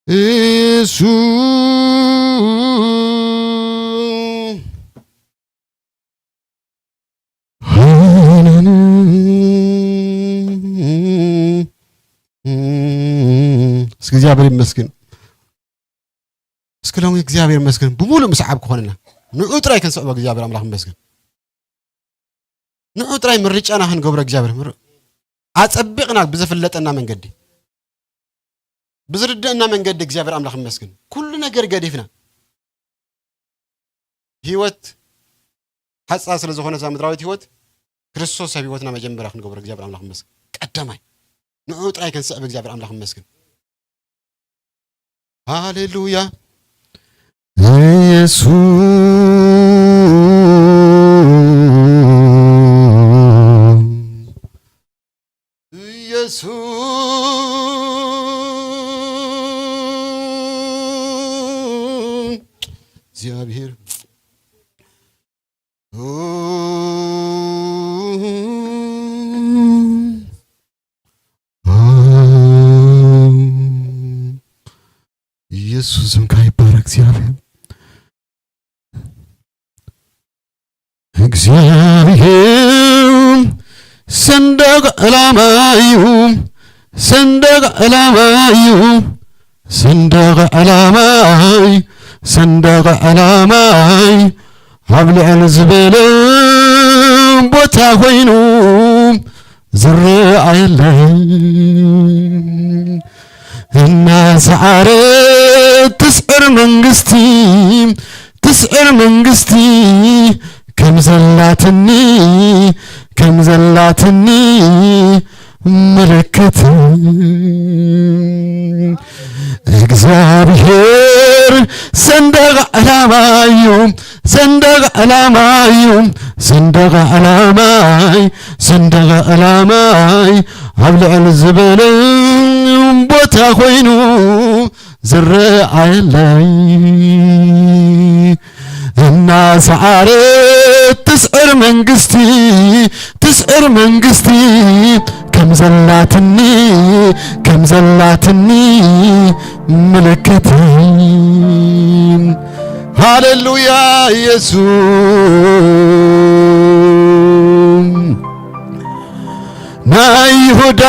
ኢየሱስ እስኪ እግዚአብሔር ይመስገን እስኪ ሎሚ እግዚአብሔር ይመስገን ብሙሉእ ምስዓብ ክኾንና ንዑ ጥራይ ክንስዕቦ እግዚአብሔር አምላክ ይመስገን ንዑ ጥራይ ምርጫና ክንገብሮ እግዚአብሔር ኣፀቢቕና ብዘፍለጠና መንገዲ ብዝርድአና መንገዲ እግዚአብሔር አምላክ ይመስገን ኩሉ ነገር ገዲፍና ህይወት ሓፃ ስለ ዝኾነ ዛ ምድራዊት ህይወት ክርስቶስ ኣብ ህይወትና መጀመርያ ክንገብሮ እግዚአብሔር አምላክ ይመስገን ቀዳማይ ንዑ ጥራይ ክንስዕብ እግዚአብሔር አምላክ ይመስገን ሃሌሉያ ኢየሱስ እግዚአብሔር ኢየሱስም ካይባረክ እግዚአብሔር ሰንደቅ ዓላማዩ ሰንደቅ ዓላማይ አብልዕል ዝበለ ቦታ ኮይኑ ዝረአየለይ እናሰዓረ ትስዕር መንግስቲ ከም ዘላትኒ ምልክት እግዚአብሔር ሰንደቅ ዓላማይ አብልዕል ዝበለ ቦታ ኮይኑ ዝረአየለይ እናሰዓረ ትስዕር መንግስቲ ከም ዘላትኒ ምልክት ሃሌሉያ ኢየሱስ ናይ ይሁዳ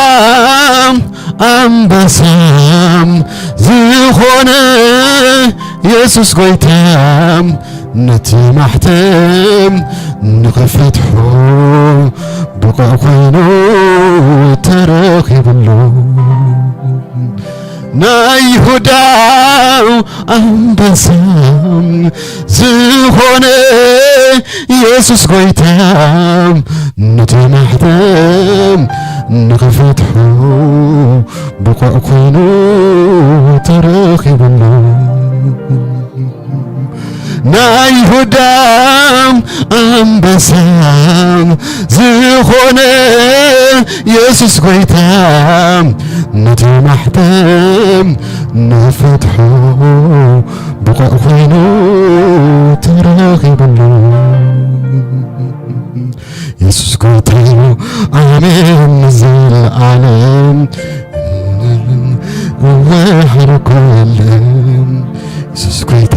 አንበሳም ዝሆነ ኢየሱስ ጎይታ ነቲ ማሕተም ንኽፈትሖ ብቑዕ ኮይኑ ተረኺብሉ ናይ ይሁዳ አንበሳ ዝሆነ ኢየሱስ ጎይታ ነቲ ማሕተም ንኽፈትሖ ብቑዕ ኮይኑ ተረኺብሉ ናይ ይሁዳ አንበሳ ዝሆነ ኢየሱስ ጎይታ ነቲ ማሕተም ንኽፈትሖ ብቑዕ ኮይኑ ተረኺብሉ ኢየሱስ ጎይታ አሜን ዘለዓለም ወሐረኮ የለም ኢየሱስ ጎይታ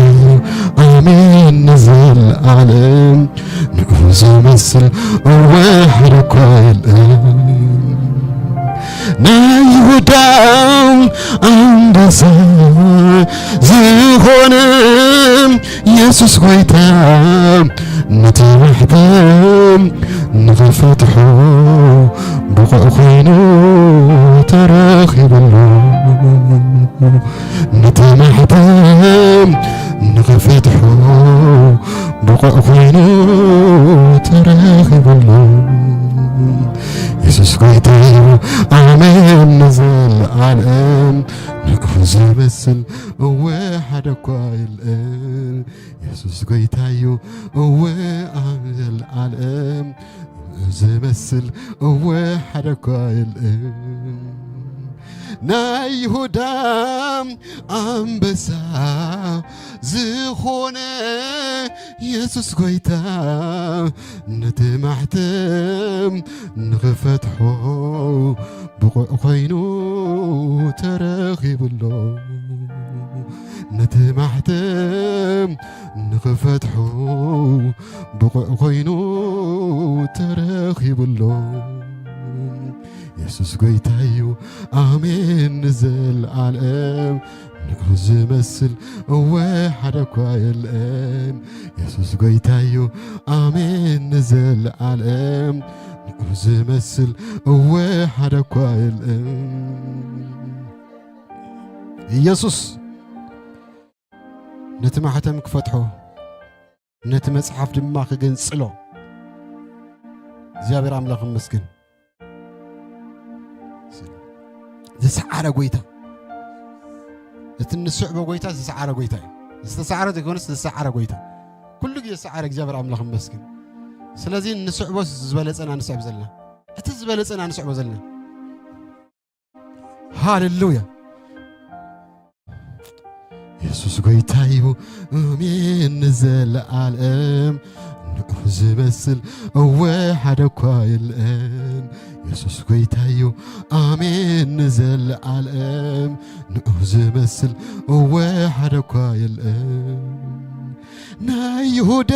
አሜን ዘለዓለም ንዑ ዝመስል ወሐረኮ የለም ናይ ይሁዳ አንበሳ ዝሆነ ኢየሱስ ጎይታ ነቲ ማሕተም ንኽፈትሖ ብቑዕ ኮይኑ ተረኺብሉ ነቲ ማሕተም ንኽፈትሖ ብቑዕ ኮይኑ ተረኺብሉ ኢየሱስ ጎይታ አሜን ዘለዓለም ንዑ ዝመስል ሓደ እኳ የለን ኢየሱስ ጎይታ እዩ ዘለዓለም ዝመስል ሓደ እኳ የለን ናይ ይሁዳ አንበሳ ዝሆነ ኢየሱስ ጎይታ ነቲ ማሕተም ንኽፈትሖ ብቑዕ ኮይኑ ተረኺብሎ ነቲ ማሕተም ንኽፈትሖ ብቑዕ ኮይኑ ተረኺብሎ ኢየሱስ ጎይታ እዩ አሜን ዘለዓለም ንዑ ዝመስል ሓደ እኳ የለን ኢየሱስ ጎይታ እዩ አሜን ዘለዓለም ንዑ ዝመስል ሓደ እኳ የለን ኢየሱስ ነቲ ማሕተም ክፈትሖ ነቲ መጽሓፍ ድማ ክገንጽሎ እግዚአብሔር አምላክ ይመስገን ዝሰዓረ ጎይታ እትንስዕበ ጎይታ ዝሰዓረ ጎይታ ዝተሰዓረ ዘይኮነስ ዝሰዓረ ጎይታ ኩሉ ግዜ ዝሰዓረ እግዚአብሔር አምላክ ይመስገን ስለዚህ ንስዕቦ ዝበለጸና ንስዕብ ዘለና እቲ ዝበለጸና ንስዕቦ ዘለና ሃሌሉያ ኢየሱስ ጎይታ እዩ ኣሜን ንዘለዓለም ንዑ ዝመስል እወ ሓደ እኳ የለን ኢየሱስ ጎይታ እዩ ኣሜን ንዘለዓለም ንዑ ዝመስል እወ ሓደ እኳ የለን ናይ ይሁዳ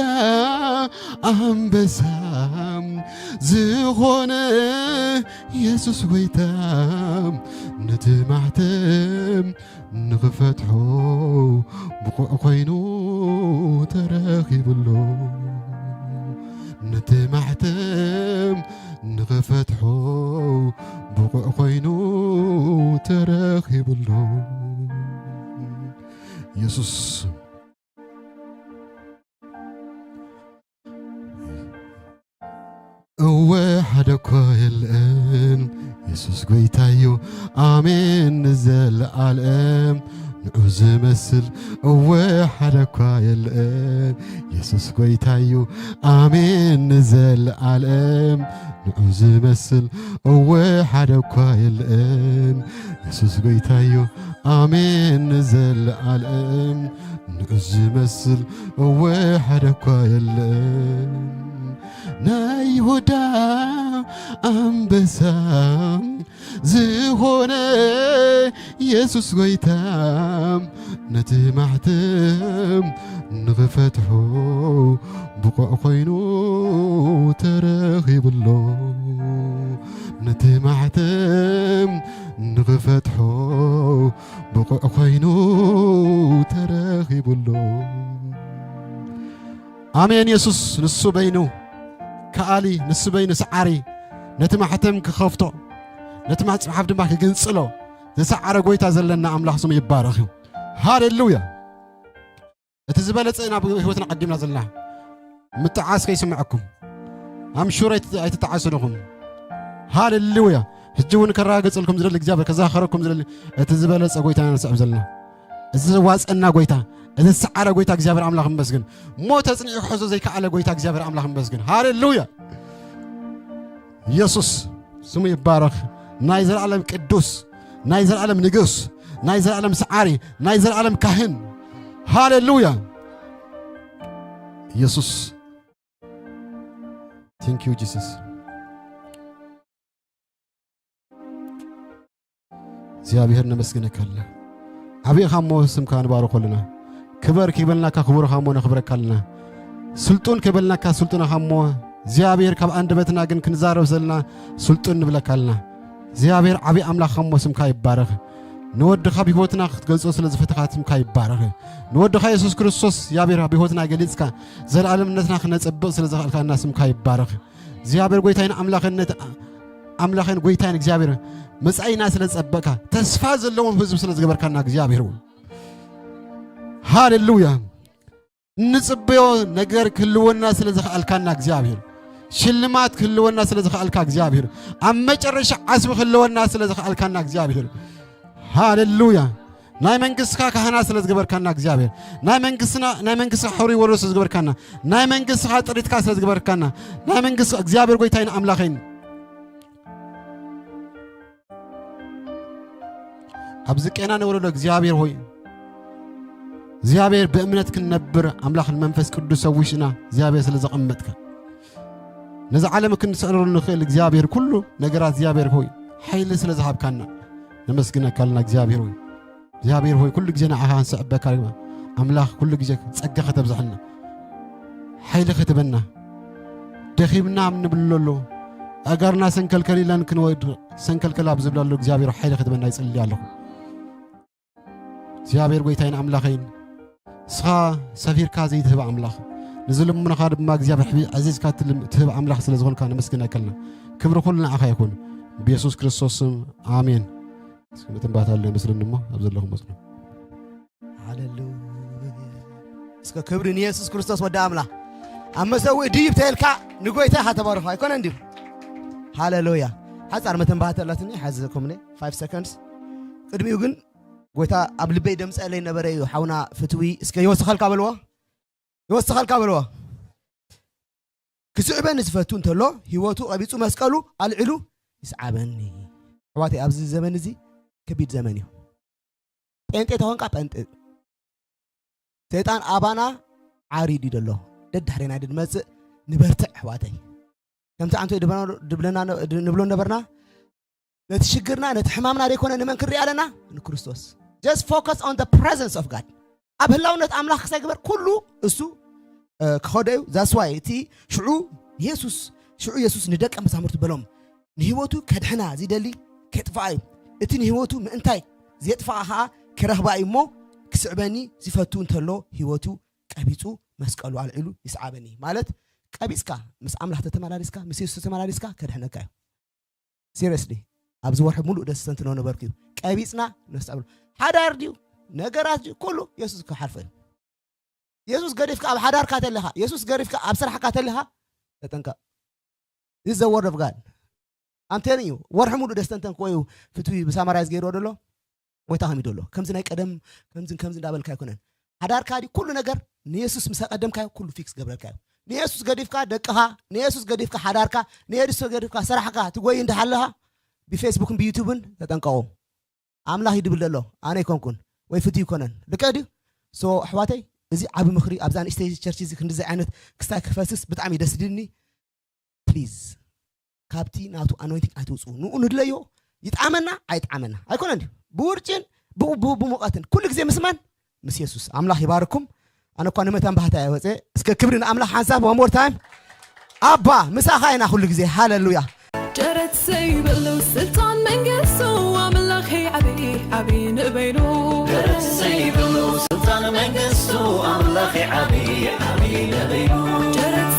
አንበሳ ዝኾነ ኢየሱስ ጎይታ ነቲ ማሕተም ንኽፈትሖ ብቑዕ ኮይኑ ተረኺብሎ ነቲ ማሕተም ንኽፈትሖ ብቑዕ ኮይኑ ተረኺብሎ ኢየሱስ እወ ሓደ እኳ የለን ኢየሱስ ጎይታ እዩ ኣሜን ንዘለዓለም ንዑ ዝመስል እወ ሓደ እኳ የለን ኢየሱስ ጎይታ እዩ ኣሜን ንዘለዓለም ንዑ ዝመስል እወ ሓደ እኳ የለን ኢየሱስ ጎይታ እዩ ኣሜን ንዘለዓለም ንዑ ዝመስል እወ ሓደ እኳ የለን ናይ ይሁዳ አንበሳ ዝኾነ ኢየሱስ ጎይታ ነቲ ማሕተም ንኽፈትሖ ብቑዕ ኮይኑ ተረኺብሎ ነቲ ማሕተም ንኽፈትሖ ብቑዕ ኮይኑ ተረኺብሎ ኣሜን ኢየሱስ ንሱ በይኑ ከኣሊ ንሱ በይኑ ሰዓሪ ነቲ ማሕተም ክኸፍቶ ነቲ መጽሓፍ ድማ ክግንጽሎ ዝሰዓረ ጎይታ ዘለና ኣምላኽ ስሙ ይባረኽ ሃሌሉያ እቲ ዝበለጸ ናብ ህይወትና ዓዲምና ዘለና ምጥዓስ ከይስምዐኩም ኣምሹር ኣይትተዓስልኹም ሃሌሉያ ሕጂ እውን ከራገጽልኩም ዝደሊ እግዚአብሔር ከዛኸረኩም ዝደሊ እቲ ዝበለጸ ጎይታ ንስዕብ ዘለና እዚ ዋጸና ጎይታ እዚ ሰዓረ ጎይታ እግዚአብሔር ኣምላኽ ይመስገን ሞት ጽንዕ ሕዞ ዘይከኣለ ጎይታ እግዚአብሔር ኣምላኽ ይመስገን ሃሌሉያ ኢየሱስ ስሙ ይባረኽ ናይ ዘለዓለም ቅዱስ ናይ ዘለዓለም ንጉስ ናይ ዘለዓለም ሰዓሪ ናይ ዘለዓለም ካህን ሃሌሉያ ኢየሱስ ቴንክ ዩ ጂሰስ እግዚአብሔር ነመስግነካ አለ ዓብይ ኻሞ ስምካ ንባረኸልና ክበር ክበልናካ ክቡር ኻሞ ነኽብረካልና ስልጡን ክበልናካ ስልጡን ኻሞ እግዚአብሔር ካብ አንደበትና ግን ክንዛረብ ዘለና ስልጡን ንብለካልና እግዚአብሔር ዓብይ አምላኽ ኻሞ ስምካ ይባረኽ ንወድኻ ብህይወትና ክትገልጾ ስለ ዝፈተኻ ስምካ ይባረኽ ንወድኻ ኢየሱስ ክርስቶስ እግዚአብሔር ብህይወትና ገሊጽካ ዘለዓለምነትና ክነጽብቕ ስለ ዝኽእልካና ስምካ ይባረኽ እግዚአብሔር ጎይታይን አምላኽነት አምላኽን ጎይታይን እግዚአብሔር መጻኢና ስለ ጸበካ ተስፋ ዘለዎም ህዝብ ስለ ዝገበርካና እግዚአብሔር ሃሌሉያ ንጽብዮ ነገር ክልወና ስለ ዝኽእልካና እግዚአብሔር ሽልማት ክልወና ስለ ዝኽእልካ እግዚአብሔር ኣብ መጨረሻ ዓስቢ ክልወና ስለ ዝኽእልካና እግዚአብሔር ሃሌሉያ ናይ መንግሥትካ ካህና ስለ ዝገበርካና እግዚአብሔር ናይ መንግሥትካ ሕሪ ወሮስ ስለ ዝገበርካና ናይ መንግሥትካ ጥሪትካ ስለ ዝገበርካና ናይ መንግሥት እግዚአብሔር ጎይታይን አምላኸይን ኣብዚ ቄና ነወለሎ እግዚአብሔር ሆይ እግዚአብሔር በእምነት ክንነብር አምላኽን መንፈስ ቅዱስ ሰዊሽና እግዚአብሔር ስለ ዘቐመጥካ ነዚ ዓለም ክንሰዕረሉ ንኽእል እግዚአብሔር ኩሉ ነገራት እግዚአብሔር ሆይ ኃይል ስለ ዝሃብካና ነመስግነካልና እግዚአብሔር ሆይ እግዚአብሔር ሆይ ኩሉ ግዜ ንዓኻ ንስዕበካ አምላኽ ኩሉ ግዜ ጸጋ ከተብዛሕልና ኃይል ክትበና ደኺብና ንብለሎ ኣጋርና ሰንከልከል ኢለን ክንወድ ሰንከልከል ኣብ ዝብለሉ እግዚአብሔር ኃይል ክትበና ይጽልይ ኣለኹ እግዚአብሔር ጎይታይን አምላኸይን ስኻ ሰፊርካ ዘይትህብ አምላኽ ንዝልሙናኻ ድማ እግዚአብሔር ዓዚዝካ ትህብ አምላኽ ስለ ዝኾንካ ነመስግነካልና ክብሪ ኩሉ ንዓኻ ይኹን በኢየሱስ ክርስቶስ ስም አሜን ምትንባታለ መስልን እሞ ኣብ ዘለኹም መስሉ ሃሌሉያ እስከ ክብሪ ኢየሱስ ክርስቶስ ወደ አምላኽ አመሰው ዲብ ተልካ ንጎይታ ተባረኸ አይኮነ እንዲሁ ሃሌሉያ ሓፃር ምትንባታላትኒ ሓዝኩምኒ 5 seconds ቅድሚው ግን ጎይታ ኣብ ልበይ ደምጸለይ ነበረ እዩ ሓውና ፍትዊ እስከ ይወስኸልካ በልዋ ክስዕበን ዝፈቱ እንተሎ ህይወቱ ቀቢጹ መስቀሉ አልዕሉ ይስዓበኒ ሕዋተይ ኣብዚ ዘመን እዚ ከቢድ ዘመን እዩ ጴንጤ ተኾንካ ጴንጤ سيطان أبانا عاري دي دلو دد حرينا دد مزق نبرتع حواتي كم تعنتو دبلنا نبلون نبرنا نتشجرنا نتحمامنا ريكونا نمنكر ريالنا نكريستوس just focus on the presence of God أبهلاونة أملاك سيجبر كله اسو كخديو that's why تي شعو يسوس ندك أم سامرت بلوم نهوتو كدحنا زي دلي كتفاي اتي نهوتو منتاي زي تفاها كرهباي مو كسعباني صفاتو انتلو هوتو قبيصو مسقلو على علو يسعبني مالت قبيصكا مس أملاك تتمالاريسكا مس يسوس تتمالاريسكا كدحناكا seriously أبز ورح ملو دستنت نو نبركيو قبيصنا نستقبل حدار ديو نغرات ديو كله يسوس كحرفه يسوس غريفك أب حدار كاتلها يسوس غريفك أب سرح كاتلها تتنكا this is the word of God I'm telling you ورح ملو دستنت كويو فتوي بسامرايز غيرو دلو ويتاهم يدلو كمز ناي قدم كمز دابل كاي كونن حدار كادي كل ነገር نيسوس مسا قدم كاي كله فيكس غبر كاي نيسوس غريفك دقها نيسوس غريفك حداركا نيسوس غريفك سرحكا تغوي اندحلها بفيسبوك بيوتيوبن تطنقوا املاح يدبللو انا يكونكن ወይ ፍቱ ይኮነን ልቀዲ ሶ ኣሕዋተይ እዚ ዓብ ምኽሪ ኣብዛን ስቴጅ ቸርች እዚ ክንዲ ዓይነት ክስታይ ክፈስስ ብጣዕሚ ደስድኒ ፕሊዝ ካብቲ ናቱ ኣኖይንቲንግ ኣይትውፁ ንኡ ንድለዮ ይጣመና ኣይጣመና ኣይኮነን ብውርጭን ብሙቐትን ኩሉ ግዜ ምስማን ምስ ኢየሱስ ኣምላኽ ይባርኩም ኣነ እኳ ንመተን ባህታ ይወፀ እስከ ክብርን ኣምላኽ ሓንሳብ one more time ኣባ ምሳኻ ኢና ኩሉ ግዜ ሃሌሉያ جرت سيبلو سلطان منقصو أملاخي عبي نبينو جرت سيبلو سلطان منقصو أملاخي عبي نبينو جرت